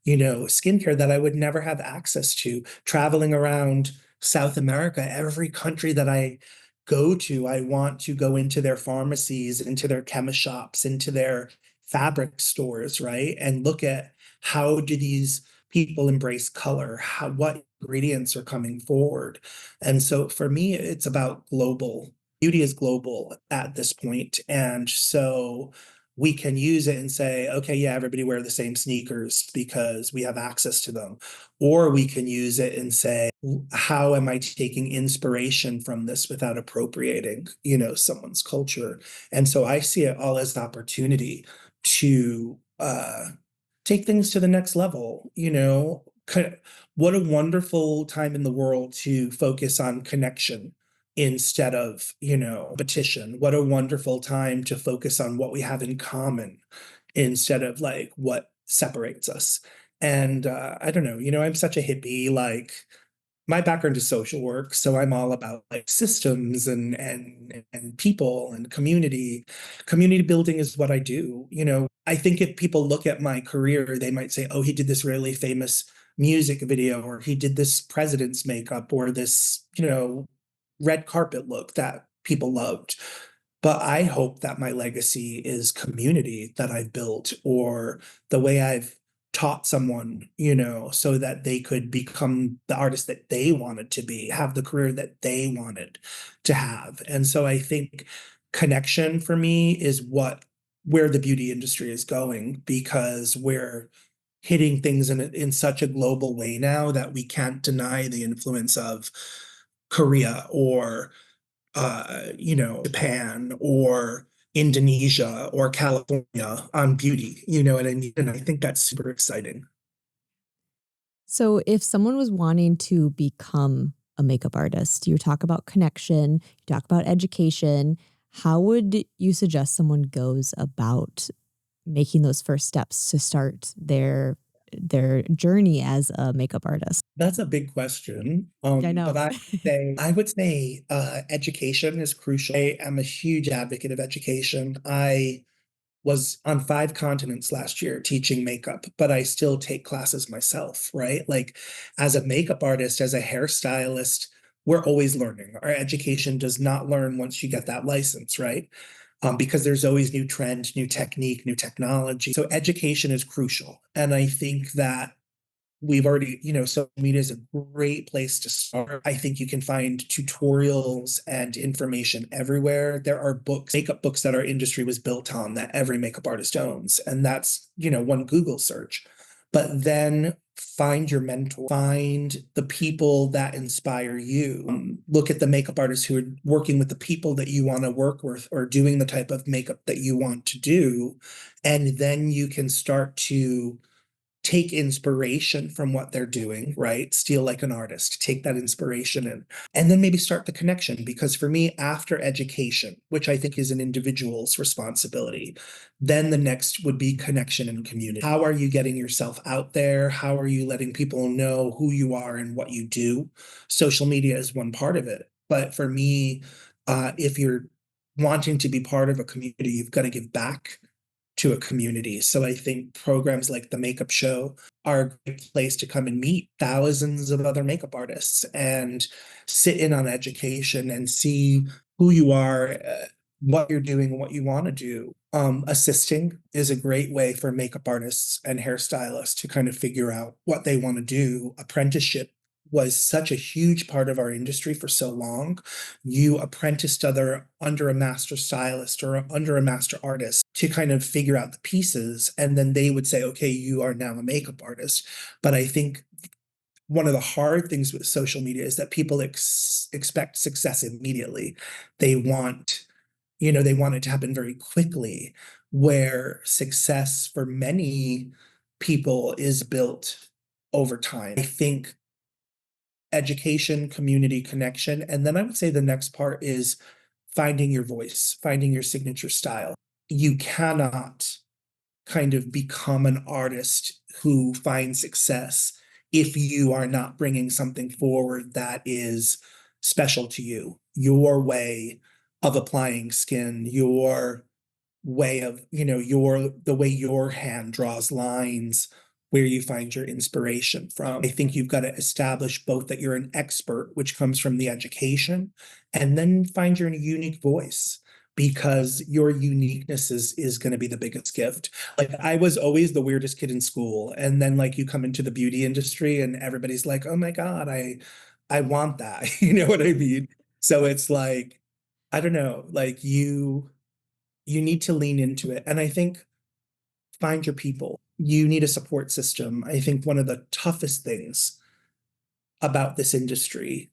you know, skincare that I would never have access to. Traveling around South America, every country that I go to, I want to go into their pharmacies, into their chemist shops, into their fabric stores, right? And look at how do these people embrace color, how what ingredients are coming forward. And so for me, it's about global. Beauty is global at this point. And so we can use it and say, okay, yeah, everybody wear the same sneakers because we have access to them. Or we can use it and say, how am I taking inspiration from this without appropriating, you know, someone's culture? And so I see it all as an opportunity to take things to the next level, you know. What a wonderful time in the world to focus on connection instead of, you know, competition. What a wonderful time to focus on what we have in common instead of like what separates us. And I don't know, you know, I'm such a hippie, like my background is social work, so I'm all about like systems and people and community. Community building is what I do. You know, I think if people look at my career, they might say, "Oh, he did this really famous music video, or he did this president's makeup, or this, you know, red carpet look that people loved." But I hope that my legacy is community that I've built, or the way I've taught someone, you know, so that they could become the artist that they wanted to be, have the career that they wanted to have. And so I think connection for me is what where the beauty industry is going because we're hitting things in such a global way now that we can't deny the influence of Korea or Japan or Indonesia or California on beauty, you know what I mean? And I think that's super exciting. So, if someone was wanting to become a makeup artist, you talk about connection, you talk about education. How would you suggest someone goes about making those first steps to start their journey as a makeup artist? That's a big question. I But know. I would say education is crucial. I am a huge advocate of education. I was on 5 continents last year teaching makeup, but I still take classes myself, right? Like, as a makeup artist, as a hairstylist, we're always learning. Our education does not learn once you get that license, right? Because there's always new trend, new technique, new technology. So education is crucial, and I think that we've already, social media is a great place to start. I think you can find tutorials and information everywhere. There are books, makeup books that our industry was built on that every makeup artist owns. And that's, one Google search. But then find your mentor, find the people that inspire you. Look at the makeup artists who are working with the people that you want to work with or doing the type of makeup that you want to do. And then you can start to take inspiration from what they're doing, right? Steal like an artist, take that inspiration and then maybe start the connection. Because for me, after education, which I think is an individual's responsibility, then the next would be connection and community. How are you getting yourself out there? How are you letting people know who you are and what you do? Social media is one part of it. But for me, if you're wanting to be part of a community, you've got to give back to a community. So I think programs like the Makeup Show are a great place to come and meet thousands of other makeup artists and sit in on education and see who you are, what you're doing, what you want to do. Assisting is a great way for makeup artists and hairstylists to kind of figure out what they want to do. Apprenticeship was such a huge part of our industry for so long. You apprenticed under a master stylist or under a master artist to kind of figure out the pieces, and then they would say, okay, you are now a makeup artist. But I think one of the hard things with social media is that people expect success immediately. They want, they want it to happen very quickly, where success for many people is built over time. I think education, community connection. And then I would say the next part is finding your voice, finding your signature style. You cannot kind of become an artist who finds success if you are not bringing something forward that is special to you. Your way of applying skin, your way of, the way your hand draws lines, where you find your inspiration from. I think you've got to establish both that you're an expert, which comes from the education, and then find your unique voice, because your uniqueness is going to be the biggest gift. Like, I was always the weirdest kid in school, and then like you come into the beauty industry and everybody's like, "Oh my God, I want that." You know what I mean? So it's like, I don't know, like you need to lean into it. And I think find your people. You need a support system. I think one of the toughest things about this industry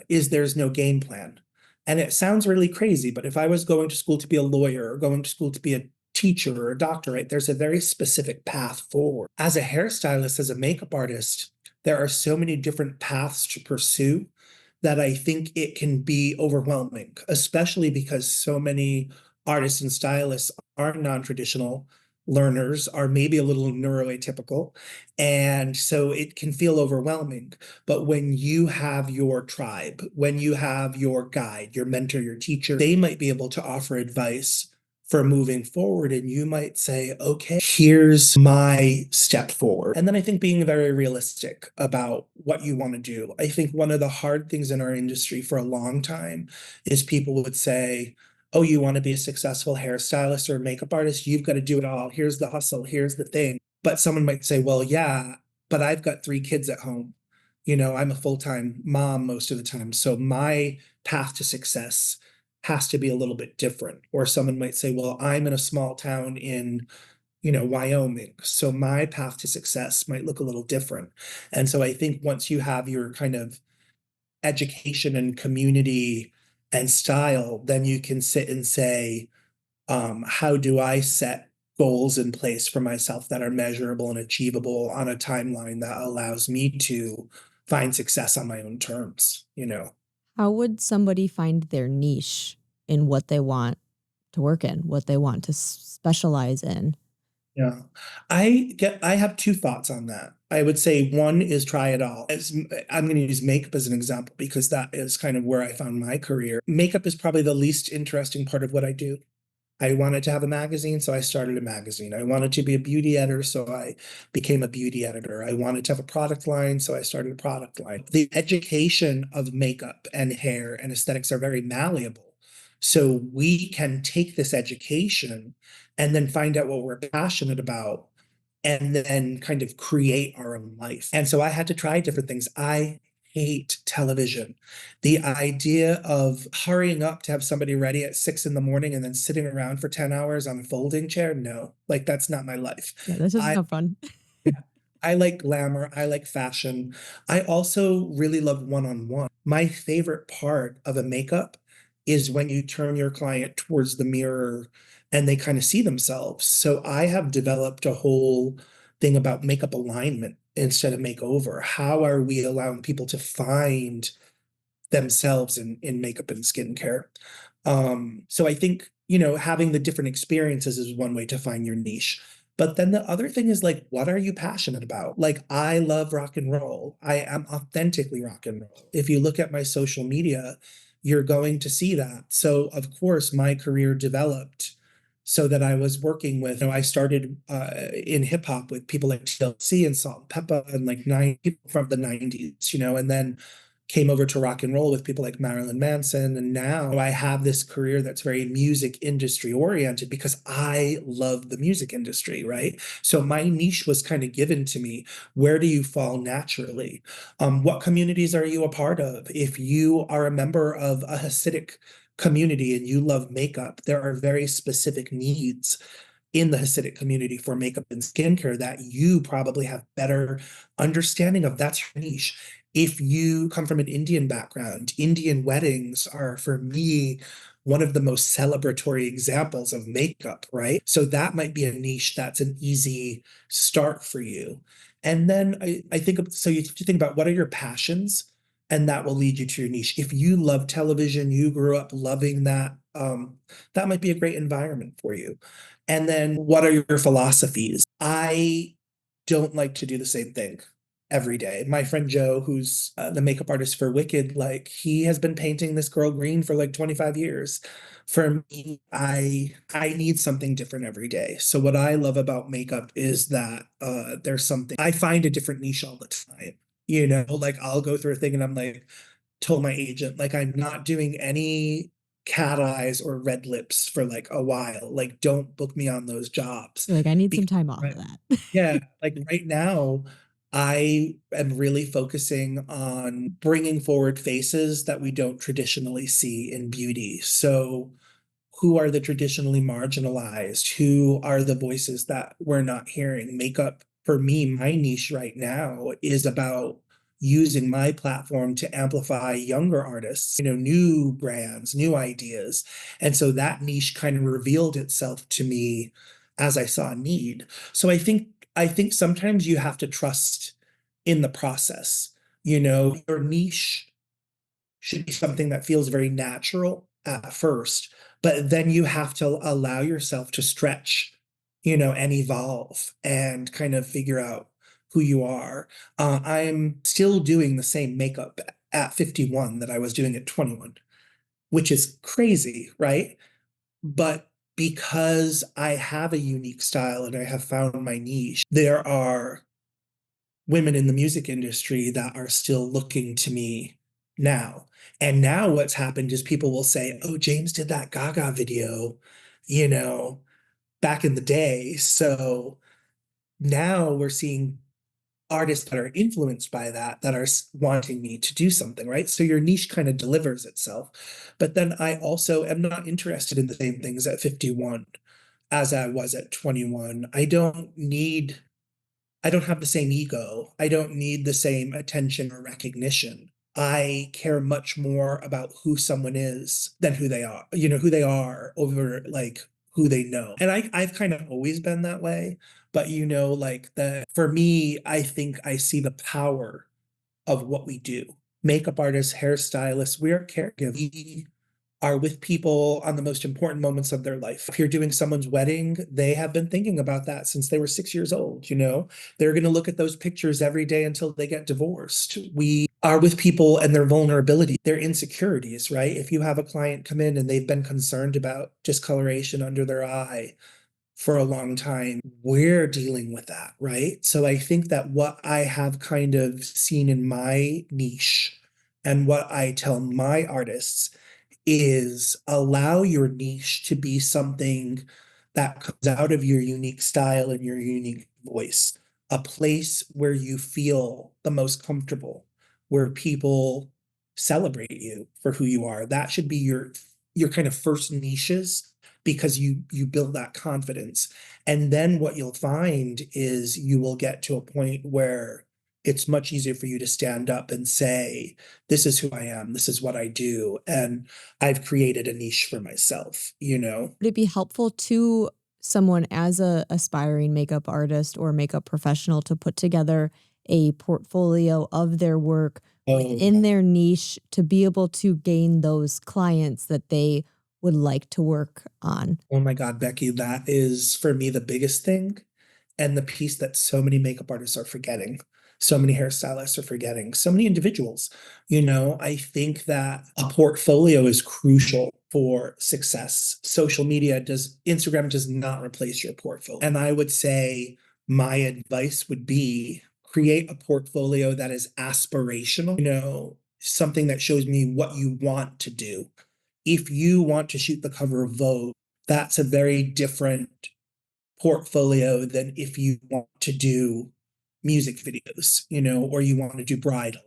is there's no game plan. And it sounds really crazy, but if I was going to school to be a lawyer or going to school to be a teacher or a doctor, right, there's a very specific path forward. As a hairstylist, as a makeup artist, there are so many different paths to pursue that I think it can be overwhelming, especially because so many artists and stylists are non-traditional learners, are maybe a little neuroatypical. And so it can feel overwhelming. But when you have your tribe, when you have your guide, your mentor, your teacher, they might be able to offer advice for moving forward. And you might say, okay, here's my step forward. And then I think being very realistic about what you want to do. I think one of the hard things in our industry for a long time is people would say, oh, you want to be a successful hairstylist or makeup artist? You've got to do it all. Here's the hustle. Here's the thing. But someone might say, well, yeah, but I've got 3 kids at home. I'm a full-time mom most of the time. So my path to success has to be a little bit different. Or someone might say, well, I'm in a small town in, Wyoming, so my path to success might look a little different. And so I think once you have your kind of education and community and style, then you can sit and say, how do I set goals in place for myself that are measurable and achievable on a timeline that allows me to find success on my own terms? How would somebody find their niche in what they want to work in, what they want to specialize in? Yeah. I have two thoughts on that. I would say one is try it all. I'm going to use makeup as an example because that is kind of where I found my career. Makeup is probably the least interesting part of what I do. I wanted to have a magazine, so I started a magazine. I wanted to be a beauty editor, so I became a beauty editor. I wanted to have a product line, so I started a product line. The education of makeup and hair and aesthetics are very malleable. So we can take this education and then find out what we're passionate about and then kind of create our own life. And so I had to try different things. I hate television. The idea of hurrying up to have somebody ready at 6 in the morning and then sitting around for 10 hours on a folding chair, no, like that's not my life. Yeah, this is I not fun. I like glamour. I like fashion. I also really love one-on-one. My favorite part of a makeup is when you turn your client towards the mirror and they kind of see themselves. So I have developed a whole thing about makeup alignment instead of makeover. How are we allowing people to find themselves in makeup and skincare? So I think, having the different experiences is one way to find your niche. But then the other thing is like, what are you passionate about? Like, I love rock and roll. I am authentically rock and roll. If you look at my social media, you're going to see that. So, of course, my career developed so that I was working with, I started in hip hop with people like TLC and Salt and Pepper and like nine people from the 90s, and then came over to rock and roll with people like Marilyn Manson. And now I have this career that's very music industry oriented because I love the music industry, right? So my niche was kind of given to me. Where do you fall naturally? What communities are you a part of? If you are a member of a Hasidic community and you love makeup, there are very specific needs in the Hasidic community for makeup and skincare that you probably have better understanding of. That's your niche. If you come from an Indian background, Indian weddings are, for me, one of the most celebratory examples of makeup, right? So that might be a niche that's an easy start for you. And then I think so you have to think about what are your passions, and that will lead you to your niche. If you love television, you grew up loving that, that might be a great environment for you. And then what are your philosophies? I don't like to do the same thing every day. My friend Joe, who's the makeup artist for Wicked, like he has been painting this girl green for like 25 years. For me, I need something different every day. So what I love about makeup is that there's something I find a different niche all the time. Like I'll go through a thing and I'm like, told my agent, like I'm not doing any cat eyes or red lips for like a while. Like, don't book me on those jobs. You're like, I need some Because, time off of right, that. yeah, like right now, I am really focusing on bringing forward faces that we don't traditionally see in beauty. So, who are the traditionally marginalized? Who are the voices that we're not hearing? Makeup, for me, my niche right now is about using my platform to amplify younger artists, new brands, new ideas. And so that niche kind of revealed itself to me as I saw a need. So I think sometimes you have to trust in the process. Your niche should be something that feels very natural at first, but then you have to allow yourself to stretch, and evolve and kind of figure out who you are. I'm still doing the same makeup at 51 that I was doing at 21, which is crazy, right? But because I have a unique style and I have found my niche, there are women in the music industry that are still looking to me now. And now what's happened is people will say, "Oh, James did that Gaga video, you know, back in the day." So now we're seeing artists that are influenced by that, that are wanting me to do something, right? So your niche kind of delivers itself. But then I also am not interested in the same things at 51 as I was at 21. I don't have the same ego. I don't need the same attention or recognition. I care much more about who someone is than who they are, who they are over like who they know. And I've kind of always been that way. But like for me, I think I see the power of what we do. Makeup artists, hairstylists, we are caregivers. We are with people on the most important moments of their life. If you're doing someone's wedding, they have been thinking about that since they were 6 years old. They're going to look at those pictures every day until they get divorced. We are with people and their vulnerability, their insecurities, right? If you have a client come in and they've been concerned about discoloration under their eye for a long time, we're dealing with that, right? So I think that what I have kind of seen in my niche and what I tell my artists is allow your niche to be something that comes out of your unique style and your unique voice, a place where you feel the most comfortable, where people celebrate you for who you are. That should be your kind of first niches, because you build that confidence. And then what you'll find is you will get to a point where it's much easier for you to stand up and say, this is who I am, this is what I do, and I've created a niche for myself. Would it be helpful to someone as a aspiring makeup artist or makeup professional to put together a portfolio of their work Oh, within their niche to be able to gain those clients that they would like to work on? oh my God, Becky, that is for me the biggest thing, and the piece that so many makeup artists are forgetting. So many hairstylists are forgetting, so many individuals. I think that a portfolio is crucial for success. Instagram does not replace your portfolio. And I would say my advice would be create a portfolio that is aspirational, something that shows me what you want to do. If you want to shoot the cover of Vogue, that's a very different portfolio than if you want to do music videos, or you want to do bridal.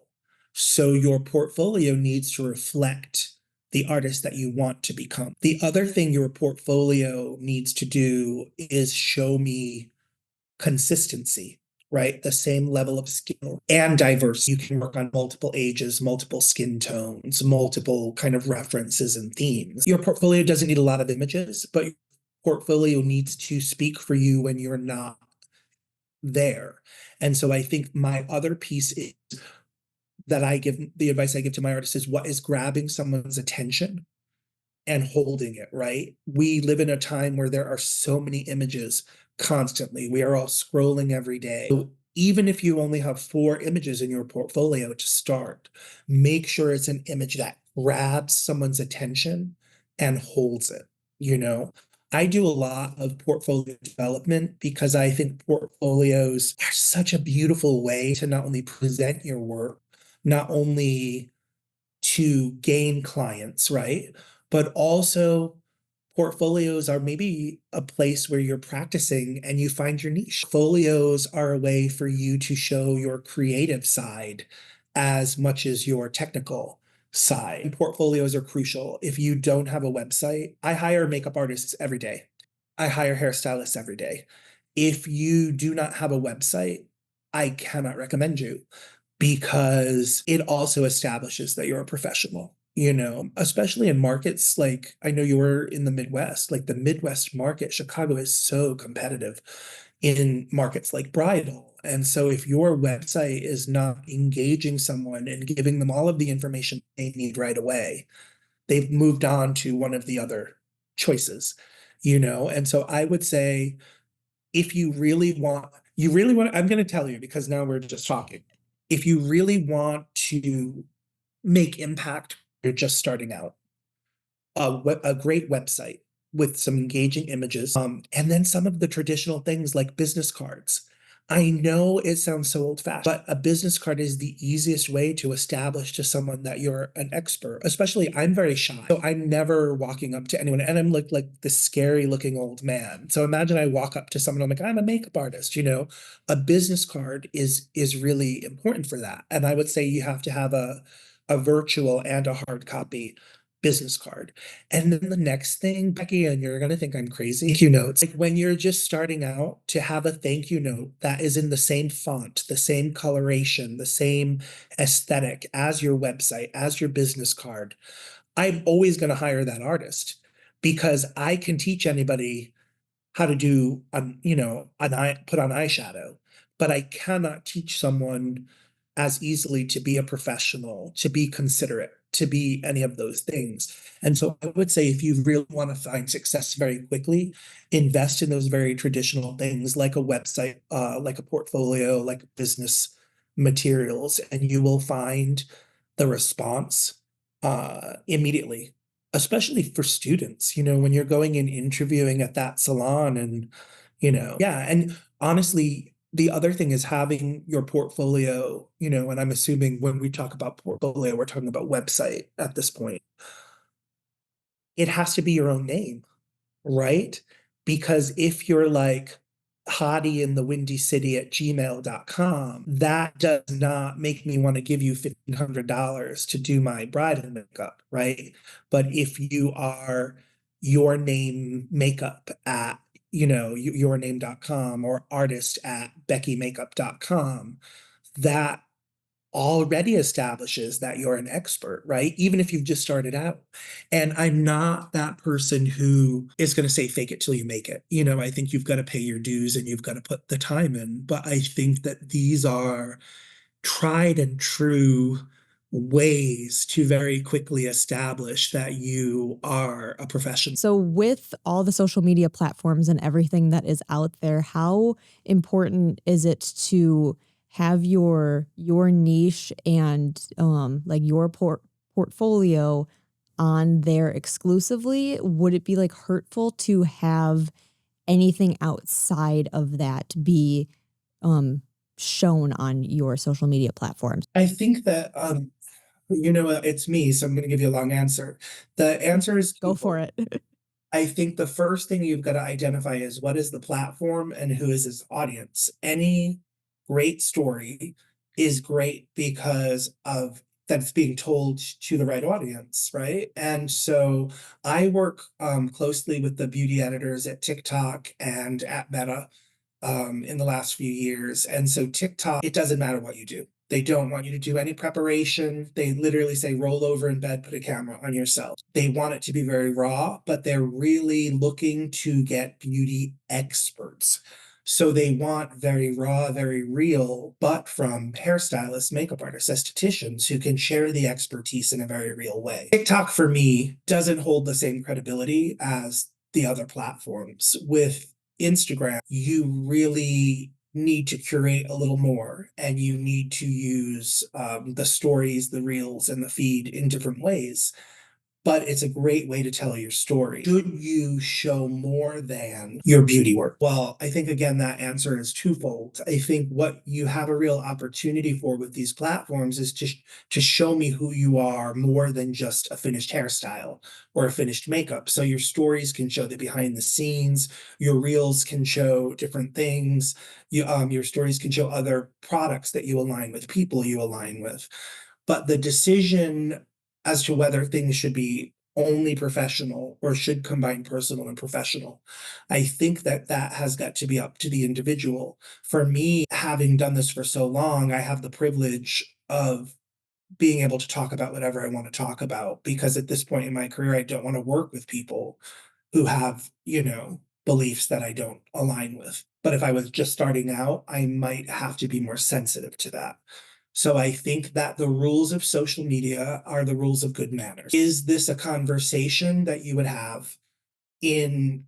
So your portfolio needs to reflect the artist that you want to become. The other thing your portfolio needs to do is show me consistency, right? The same level of skill and diversity. You can work on multiple ages, multiple skin tones, multiple kind of references and themes. Your portfolio doesn't need a lot of images, but your portfolio needs to speak for you when you're not there. And so I think my other piece is that the advice I give to my artists is what is grabbing someone's attention and holding it, right? We live in a time where there are so many images constantly. We are all scrolling every day. So even if you only have 4 images in your portfolio to start, make sure it's an image that grabs someone's attention and holds it, you know? I do a lot of portfolio development because I think portfolios are such a beautiful way to not only present your work, not only to gain clients, right? But also portfolios are maybe a place where you're practicing and you find your niche. Portfolios are a way for you to show your creative side as much as your technical side. And portfolios are crucial. If you don't have a website, I hire makeup artists every day. I hire hairstylists every day. If you do not have a website, I cannot recommend you, because it also establishes that you're a professional, especially in markets like, I know you were in the Midwest, like the Midwest market, Chicago is so competitive in markets like bridal. And so if your website is not engaging someone and giving them all of the information they need right away, they've moved on to one of the other choices. And so I would say, if you really want, I'm going to tell you because now we're just talking. If you really want to make impact, you're just starting out, a great website with some engaging images, and then some of the traditional things like business cards. I know it sounds so old-fashioned, but a business card is the easiest way to establish to someone that you're an expert. Especially, I'm very shy, so I'm never walking up to anyone, and I'm like the scary-looking old man. So imagine I walk up to someone, I'm like, "I'm a makeup artist," you know? A business card is really important for that, and I would say you have to have a virtual and a hard copy business card. And then the next thing, Becky, and you're gonna think I'm crazy, thank you notes. Like when you're just starting out, to have a thank you note that is in the same font, the same coloration, the same aesthetic as your website, as your business card, I'm always gonna hire that artist because I can teach anybody how to do an eye put on eyeshadow, but I cannot teach someone as easily to be a professional, to be considerate, to be any of those things. And so I would say if you really want to find success very quickly, invest in those very traditional things like a website, like a portfolio, like business materials, and you will find the response immediately, especially for students, when you're going and interviewing at that salon and, yeah. And honestly, the other thing is having your portfolio, and I'm assuming when we talk about portfolio, we're talking about website at this point. It has to be your own name. Right? Because if you're like hottie in the windy city at gmail.com, that does not make me want to give you $1,500 to do my bridal makeup, right? But if you are your name makeup at, yourname.com or artist at beckymakeup.com, that already establishes that you're an expert, right? Even if you've just started out. And I'm not that person who is going to say fake it till you make it. I think you've got to pay your dues and you've got to put the time in. But I think that these are tried and true ways to very quickly establish that you are a professional. So, with all the social media platforms and everything that is out there, how important is it to have your niche and like your portfolio on there exclusively? Would it be like hurtful to have anything outside of that be um, shown on your social media platforms? I think that it's me, so I'm going to give you a long answer. The answer is Go for twofold. it. I think the first thing you've got to identify is what is the platform and who is its audience. Any great story is great because of that's being told to the right audience, right? And so I work closely with the beauty editors at TikTok and at Meta in the last few years. And so TikTok, it doesn't matter what you do. They don't want you to do any preparation. They literally say, roll over in bed, put a camera on yourself. They want it to be very raw, but they're really looking to get beauty experts. So they want very raw, very real, but from hairstylists, makeup artists, estheticians who can share the expertise in a very real way. TikTok for me doesn't hold the same credibility as the other platforms. With Instagram, you really need to curate a little more and you need to use the stories, the reels, and the feed in different ways, but it's a great way to tell your story. Should you show more than your beauty work? Well, I think again, that answer is twofold. I think what you have a real opportunity for with these platforms is to show me who you are more than just a finished hairstyle or a finished makeup. So your stories can show the behind the scenes, your reels can show different things, your stories can show other products that you align with, people you align with. But the decision as to whether things should be only professional or should combine personal and professional. I think that that has got to be up to the individual. For me, having done this for so long, I have the privilege of being able to talk about whatever I want to talk about because at this point in my career, I don't want to work with people who have, beliefs that I don't align with. But if I was just starting out, I might have to be more sensitive to that. So I think that the rules of social media are the rules of good manners. Is this a conversation that you would have in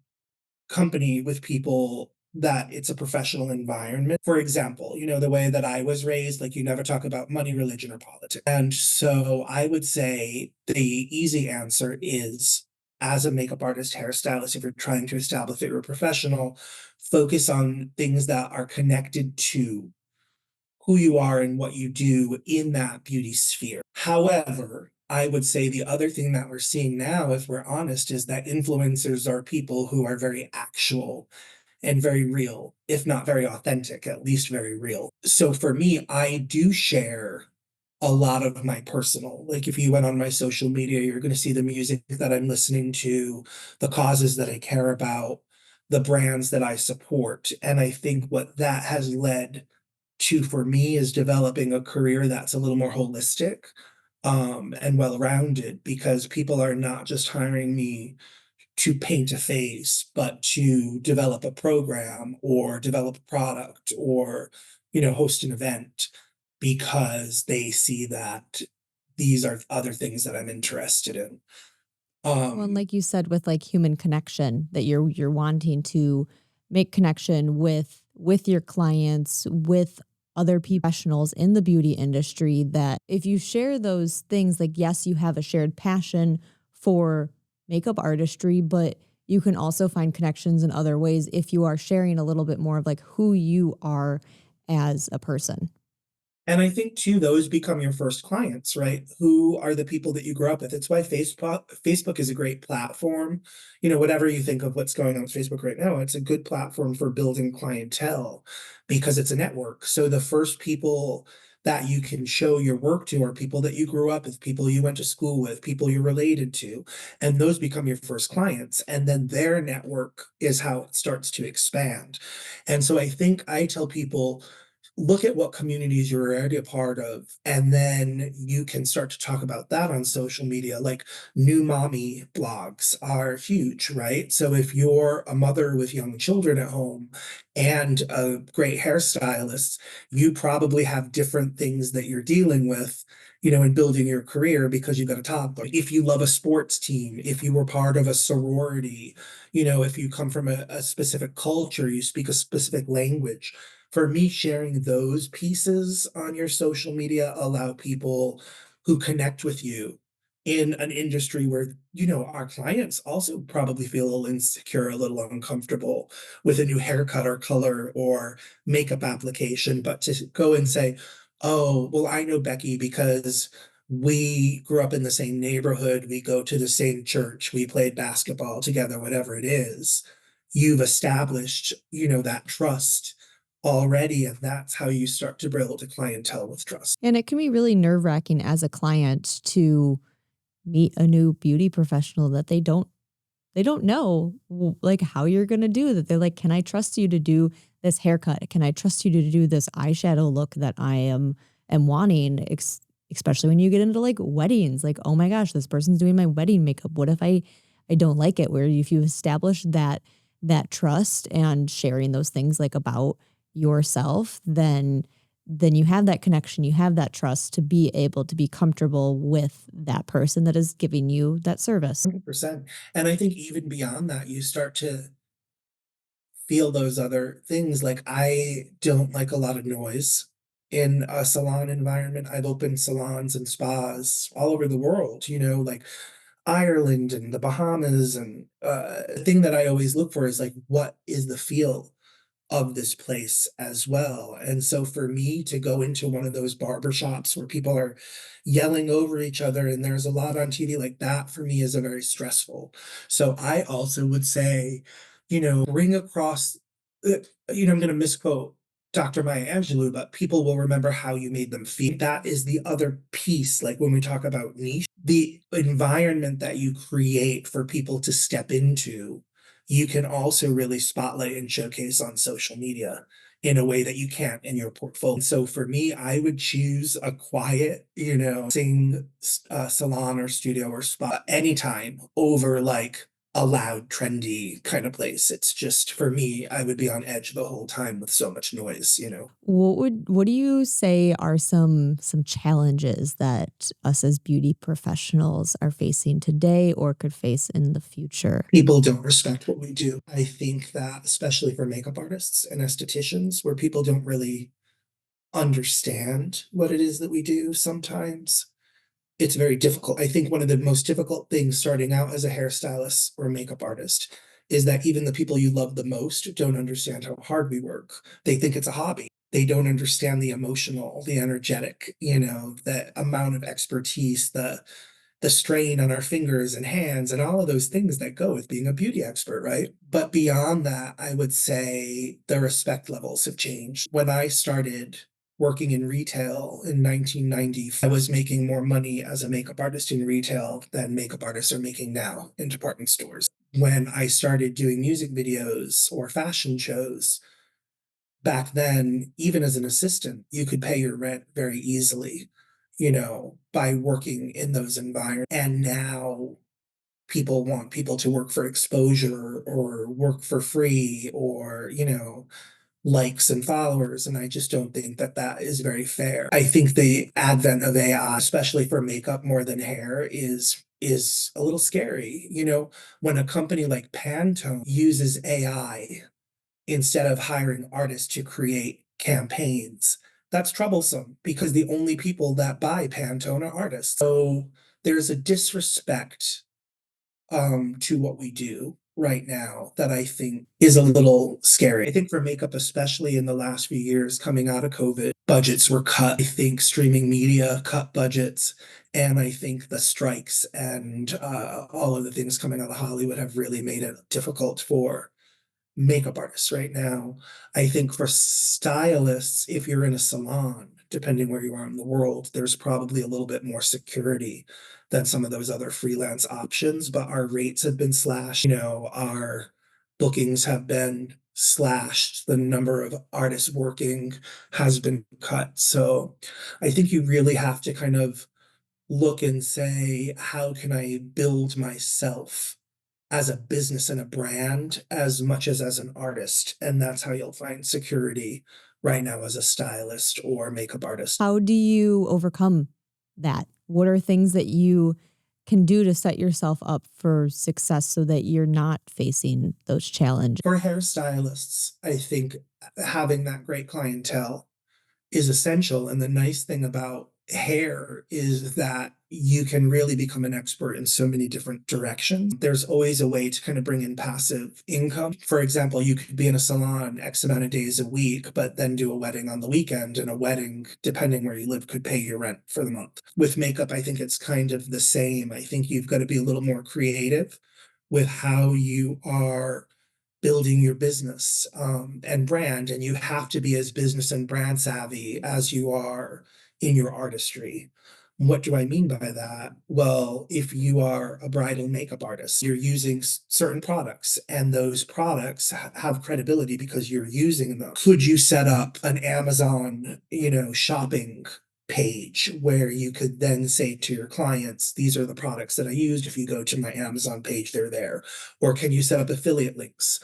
company with people that it's a professional environment? For example, the way that I was raised, like you never talk about money, religion, or politics. And so I would say the easy answer is as a makeup artist, hairstylist, if you're trying to establish that you're a professional, focus on things that are connected to who you are and what you do in that beauty sphere. However, I would say the other thing that we're seeing now, if we're honest, is that influencers are people who are very actual and very real, if not very authentic, at least very real. So for me, I do share a lot of my personal, like if you went on my social media, you're going to see the music that I'm listening to, the causes that I care about, the brands that I support. And I think what that has led to for me is developing a career that's a little more holistic and well-rounded because people are not just hiring me to paint a face, but to develop a program or develop a product or, host an event because they see that these are other things that I'm interested in. Well, and Um, like you said, with like human connection, that you're wanting to make connection with your clients, with other professionals in the beauty industry, that if you share those things, like yes, you have a shared passion for makeup artistry, but you can also find connections in other ways if you are sharing a little bit more of like who you are as a person. And I think too, those become your first clients, right? Who are the people that you grew up with? It's why Facebook is a great platform. Whatever you think of what's going on with Facebook right now, it's a good platform for building clientele because it's a network. So the first people that you can show your work to are people that you grew up with, people you went to school with, people you're related to, and those become your first clients. And then their network is how it starts to expand. And so I think I tell people look at what communities you're already a part of, and then you can start to talk about that on social media. Like new mommy blogs are huge, right? So if you're a mother with young children at home and a great hairstylist, you probably have different things that you're dealing with. In building your career because you've got a toddler. If you love a sports team, if you were part of a sorority, if you come from a specific culture, you speak a specific language, for me, sharing those pieces on your social media allow people who connect with you in an industry where, our clients also probably feel a little insecure, a little uncomfortable with a new haircut or color or makeup application, but to go and say, oh, well, I know Becky because we grew up in the same neighborhood, we go to the same church, we played basketball together, whatever it is. You've established, that trust already, and that's how you start to build a clientele with trust. And it can be really nerve-wracking as a client to meet a new beauty professional that they don't know like how you're going to do that. They're like, "Can I trust you to do this haircut? Can I trust you to do this eyeshadow look that I am wanting?" Especially when you get into like weddings, like, "Oh my gosh, this person's doing my wedding makeup. What if I don't like it?" Where if you establish that trust and sharing those things like about yourself, then you have that connection, you have that trust to be able to be comfortable with that person that is giving you that service. 100%. And I think even beyond that, you start to feel those other things. Like, I don't like a lot of noise in a salon environment. I've opened salons and spas all over the world, like Ireland and the Bahamas. And the thing that I always look for is like, what is the feel of this place as well. And so for me to go into one of those barber shops where people are yelling over each other and there's a lot on TV like that for me is a very stressful. So I also would say, bring across, I'm going to misquote Dr. Maya Angelou, but people will remember how you made them feel. That is the other piece. Like when we talk about niche, the environment that you create for people to step into you can also really spotlight and showcase on social media in a way that you can't in your portfolio. So for me, I would choose a quiet, salon or studio or spa anytime over like a loud, trendy kind of place. It's just for me, I would be on edge the whole time with so much noise. What do you say are some challenges that us as beauty professionals are facing today or could face in the future? People don't respect what we do. I think that especially for makeup artists and estheticians, where people don't really understand what it is that we do sometimes. it's very difficult. I think one of the most difficult things starting out as a hairstylist or a makeup artist is that even the people you love the most don't understand how hard we work. They think it's a hobby. They don't understand the emotional, the energetic, the amount of expertise, the strain on our fingers and hands and all of those things that go with being a beauty expert, right? But beyond that, I would say the respect levels have changed. When I started working in retail in 1990, I was making more money as a makeup artist in retail than makeup artists are making now in department stores. When I started doing music videos or fashion shows, back then, even as an assistant, you could pay your rent very easily, by working in those environments. And now people want people to work for exposure or work for free or, likes and followers. And I just don't think that that is very fair. I think the advent of AI, especially for makeup more than hair, is a little scary. When a company like Pantone uses AI instead of hiring artists to create campaigns. That's troublesome because the only people that buy Pantone are artists. So there's a disrespect to what we do right now that I think is a little scary. I think for makeup, especially in the last few years coming out of COVID, budgets were cut. I think streaming media cut budgets. And I think the strikes and all of the things coming out of Hollywood have really made it difficult for makeup artists right now. I think for stylists, if you're in a salon, depending where you are in the world, there's probably a little bit more security than some of those other freelance options, but our rates have been slashed, our bookings have been slashed, the number of artists working has been cut. So I think you really have to kind of look and say, how can I build myself as a business and a brand as much as an artist? And that's how you'll find security right now as a stylist or makeup artist. How do you overcome that? What are things that you can do to set yourself up for success so that you're not facing those challenges? For hairstylists, I think having that great clientele is essential. And the nice thing about hair is that you can really become an expert in so many different directions. There's always a way to kind of bring in passive income. For example, you could be in a salon X amount of days a week, but then do a wedding on the weekend, and a wedding, depending where you live, could pay your rent for the month. With makeup, I think it's kind of the same. I think you've got to be a little more creative with how you are building your business and brand, and you have to be as business and brand savvy as you are in your artistry. What do I mean by that? Well, if you are a bridal makeup artist, you're using certain products, and those products have credibility because you're using them. Could you set up an Amazon, shopping page where you could then say to your clients, these are the products that I used. If you go to my Amazon page, they're there. Or can you set up affiliate links,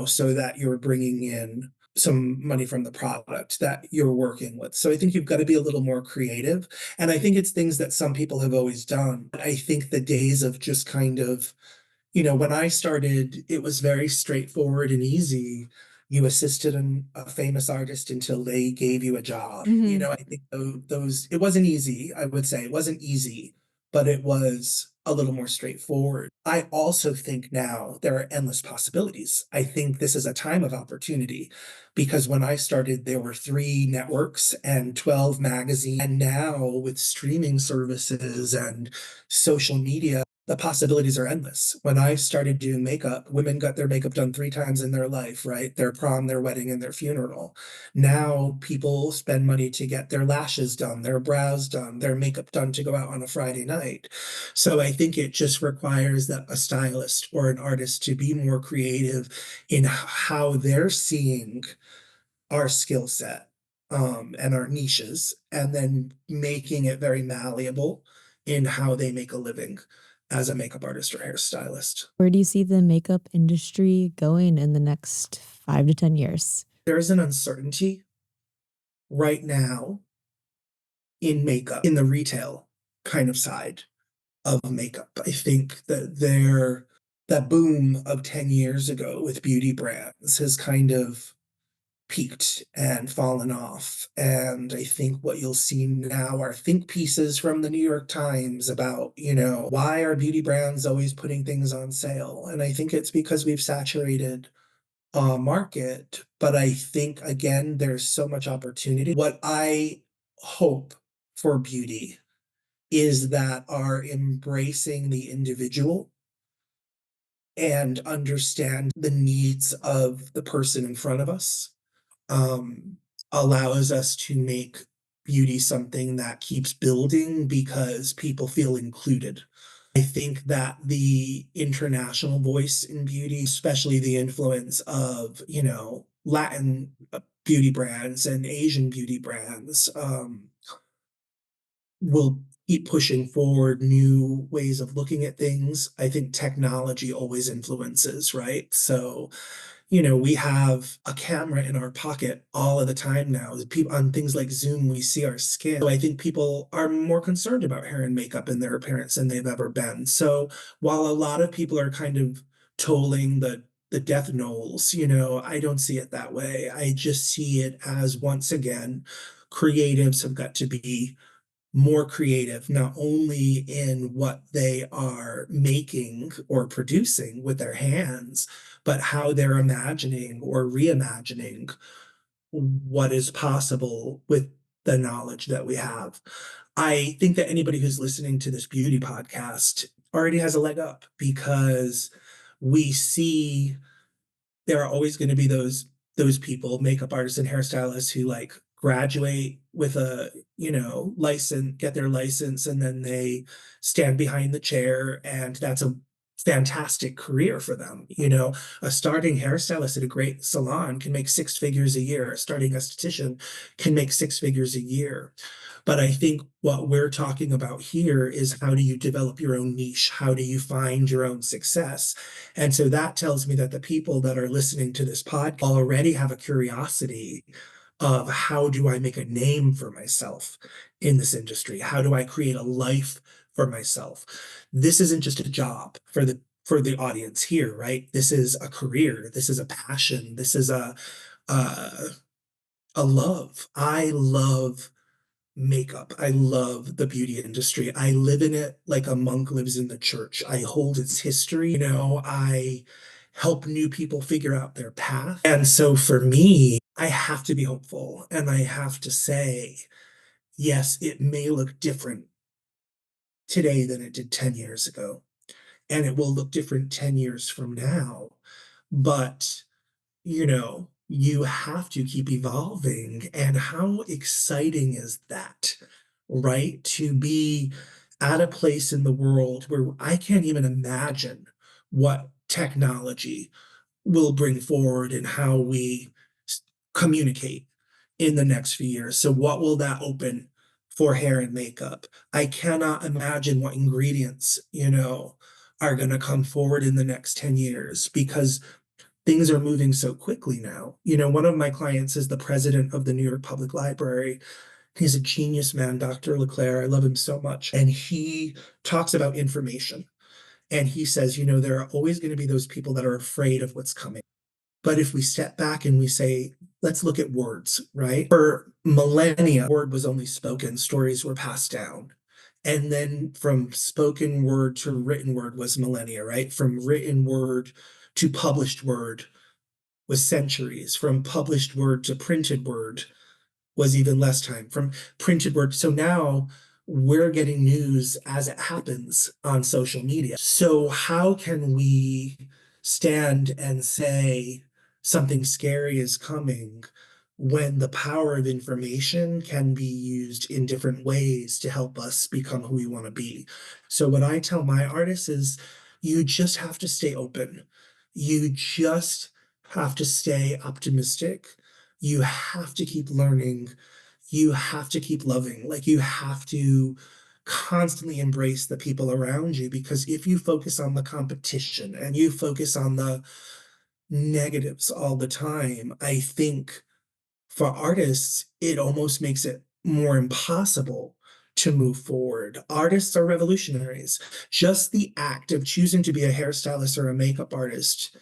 so that you're bringing in some money from the product that you're working with? So I think you've got to be a little more creative. And I think it's things that some people have always done. I think the days of just kind of, when I started, it was very straightforward and easy. You assisted a famous artist until they gave you a job. Mhm. I think those, it wasn't easy, I would say. It wasn't easy, but it was a little more straightforward. I also think now there are endless possibilities. I think this is a time of opportunity because when I started, there were 3 networks and 12 magazines. And now with streaming services and social media, the possibilities are endless. When I started doing makeup, women got their makeup done 3 times in their life, right? Their prom, their wedding, and their funeral. Now people spend money to get their lashes done, their brows done, their makeup done to go out on a Friday night. So I think it just requires that a stylist or an artist to be more creative in how they're seeing our skill set and our niches, and then making it very malleable in how they make a living as a makeup artist or hairstylist. Where do you see the makeup industry going in the next 5 to 10 years? There's an uncertainty right now in makeup, in the retail kind of side of makeup. I think that boom of 10 years ago with beauty brands has kind of peaked and fallen off. And I think what you'll see now are think pieces from the New York Times about, why are beauty brands always putting things on sale? And I think it's because we've saturated market, but I think again, there's so much opportunity. What I hope for beauty is that are embracing the individual and understand the needs of the person in front of us, um, allows us to make beauty something that keeps building because people feel included. I think that the international voice in beauty, especially the influence of, Latin beauty brands and Asian beauty brands, will keep pushing forward new ways of looking at things. I think technology always influences, right? So, we have a camera in our pocket all of the time now. People on things like Zoom, we see our skin. So I think people are more concerned about hair and makeup and their appearance than they've ever been. So while a lot of people are kind of tolling the death knolls, I don't see it that way. I just see it as once again, creatives have got to be more creative, not only in what they are making or producing with their hands, but how they're imagining or reimagining what is possible with the knowledge that we have. I think that anybody who's listening to this beauty podcast already has a leg up because we see there are always going to be those people, makeup artists and hairstylists who like graduate with a, license, get their license, and then they stand behind the chair, and that's a fantastic career for them. A starting hairstylist at a great salon can make six figures a year. A starting esthetician can make six figures a year. But I think what we're talking about here is how do you develop your own niche? How do you find your own success? And so that tells me that the people that are listening to this podcast already have a curiosity of how do I make a name for myself in this industry? How do I create a life for myself? This isn't just a job for the audience here, right? This is a career. This is a passion. This is a, a love. I love makeup. I love the beauty industry. I live in it like a monk lives in the church. I hold its history. I help new people figure out their path. And so for me, I have to be hopeful and I have to say, yes, it may look different today than it did 10 years ago. And it will look different 10 years from now. But you have to keep evolving. And how exciting is that, right? To be at a place in the world where I can't even imagine what technology will bring forward and how we communicate in the next few years. So, what will that open for hair and makeup? I cannot imagine what ingredients, are going to come forward in the next 10 years because things are moving so quickly now. One of my clients is the president of the New York Public Library. He's a genius man, Dr. Leclerc. I love him so much. And he talks about information. And he says, there are always going to be those people that are afraid of what's coming. But if we step back and we say, let's look at words, right? For millennia, word was only spoken, stories were passed down. And then from spoken word to written word was millennia, right? From written word to published word was centuries. From published word to printed word was even less time. From printed word. So now we're getting news as it happens on social media. So how can we stand and say something scary is coming when the power of information can be used in different ways to help us become who we want to be? So what I tell my artists is you just have to stay open. You just have to stay optimistic. You have to keep learning. You have to keep loving. Like you have to constantly embrace the people around you, because if you focus on the competition and you focus on the negatives all the time, I think for artists, it almost makes it more impossible to move forward. Artists are revolutionaries. Just the act of choosing to be a hairstylist or a makeup artist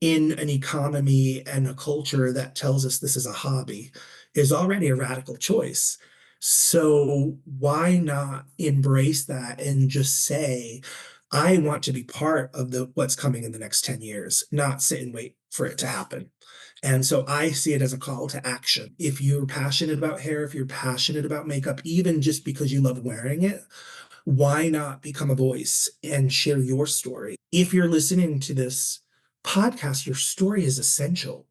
in an economy and a culture that tells us this is a hobby is already a radical choice. So why not embrace that and just say, I want to be part of the what's coming in the next 10 years, not sit and wait for it to happen. And so I see it as a call to action. If you're passionate about hair, if you're passionate about makeup, even just because you love wearing it, why not become a voice and share your story? If you're listening to this podcast, your story is essential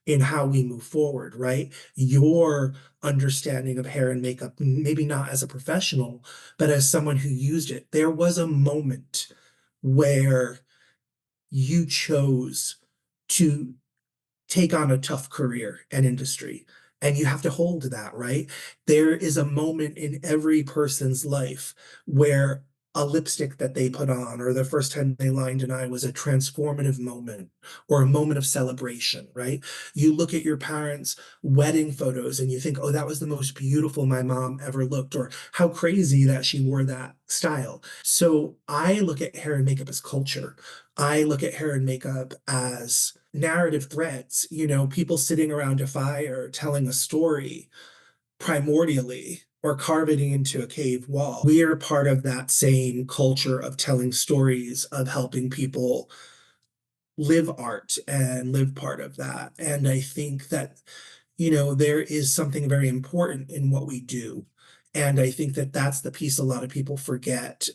in how we move forward, right? Your understanding of hair and makeup, maybe not as a professional, but as someone who used it. There was a moment where you chose to take on a tough career and industry. And you have to hold that, right? There is a moment in every person's life where a lipstick that they put on or the first time they lined an eye was a transformative moment or a moment of celebration, right? You look at your parents' wedding photos and you think, oh, that was the most beautiful my mom ever looked, or how crazy that she wore that style. So I look at hair and makeup as culture. I look at hair and makeup as narrative threads, people sitting around a fire telling a story primordially or carving into a cave wall. We are part of that same culture of telling stories, of helping people live art and live part of that. And I think that there is something very important in what we do. And I think that that's the piece a lot of people forget.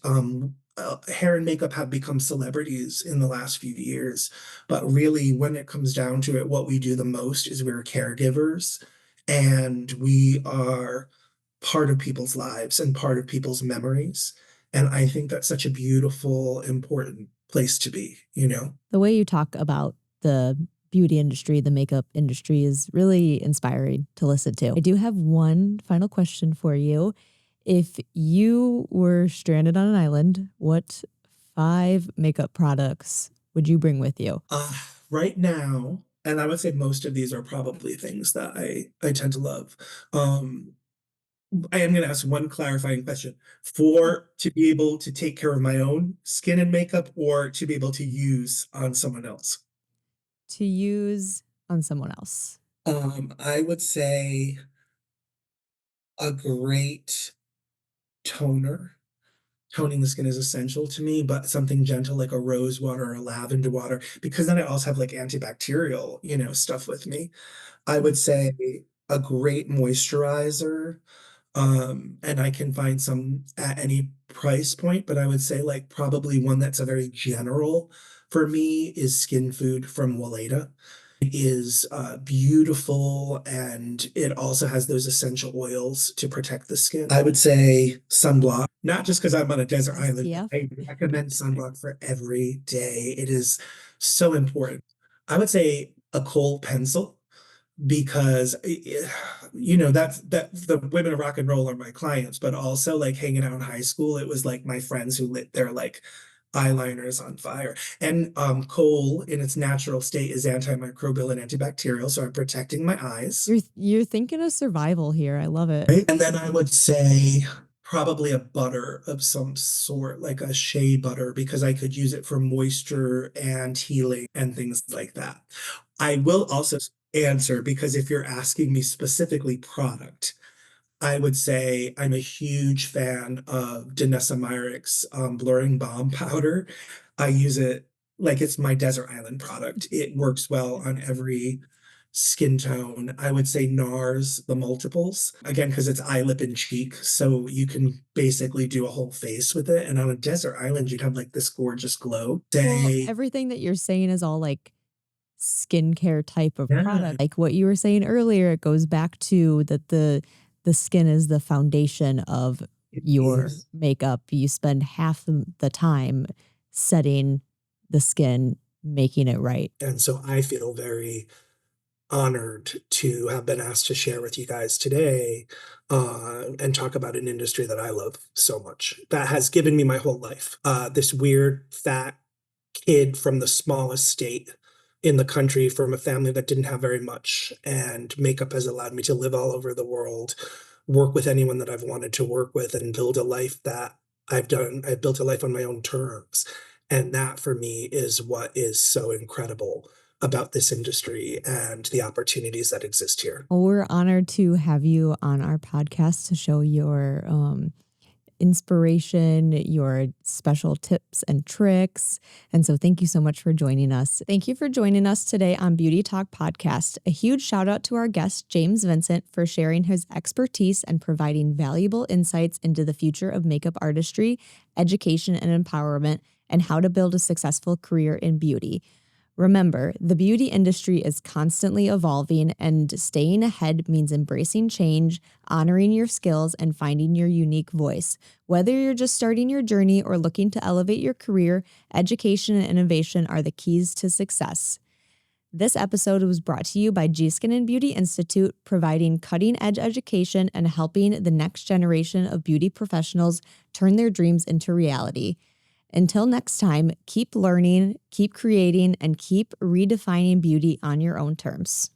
Hair and makeup have become celebrities in the last few years, but really, when it comes down to it, what we do the most is we're caregivers and we are part of people's lives and part of people's memories. And I think that's such a beautiful, important place to be. The way you talk about the beauty industry, the makeup industry is really inspiring to listen to. I do have one final question for you. If you were stranded on an island, what 5 makeup products would you bring with you? Uh, right now, and I would say most of these are probably things that I tend to love. Um, I am gonna ask one clarifying question. For to be able to take care of my own skin and makeup or to be able to use on someone else? To use on someone else. I would say a great toner. Toning the skin is essential to me, but something gentle like a rose water or a lavender water, because then I also have like antibacterial, stuff with me. I would say a great moisturizer, and I can find some at any price point, but I would say like probably one that's a very general for me is Skin Food from Weleda. It is beautiful and it also has those essential oils to protect the skin. I would say sunblock, not just because I'm on a desert island, but SPF? I recommend sunblock for every day. It is so important. I would say a kohl pencil because that's the women of rock and roll are my clients, but also like hanging out in high school, it was like my friends who lit their like eyeliners on fire. And kohl in its natural state is antimicrobial and antibacterial, so I'm protecting my eyes. You're thinking of survival here. I love it. Right? And then I would say probably a butter of some sort, like a shea butter, because I could use it for moisture and healing and things like that. I will also answer because if you're asking me specifically product, I would say I'm a huge fan of Danessa Myricks blurring balm powder. I use it like it's my desert island product. It works well on every skin tone. I would say NARS, the multiples, again, because it's eye, lip, and cheek. So you can basically do a whole face with it. And on a desert island, you'd have like this gorgeous glow. Well, Say, everything that you're saying is all like skincare type of yeah, product. Like what you were saying earlier, it goes back to that the skin is the foundation of it your is. makeup. You spend half the time setting the skin, making it right. And so I feel very honored to have been asked to share with you guys today and talk about an industry that I love so much that has given me my whole life. This weird, fat kid from the smallest state in the country from a family that didn't have very much. And makeup has allowed me to live all over the world, work with anyone that I've wanted to work with, and build a life that I've done. I've built a life on my own terms. And that for me is what is so incredible about this industry and the opportunities that exist here. Well, we're honored to have you on our podcast to show your inspiration, your special tips and tricks. And so thank you so much for joining us. Thank you for joining us today on Beauty Talk Podcast. A huge shout out to our guest, James Vincent, for sharing his expertise and providing valuable insights into the future of makeup artistry, education and empowerment, and how to build a successful career in beauty. Remember, the beauty industry is constantly evolving, and staying ahead means embracing change, honoring your skills, and finding your unique voice. Whether you're just starting your journey or looking to elevate your career, education and innovation are the keys to success. This episode was brought to you by G-Skin and Beauty Institute, providing cutting-edge education and helping the next generation of beauty professionals turn their dreams into reality. Until next time, keep learning, keep creating, and keep redefining beauty on your own terms.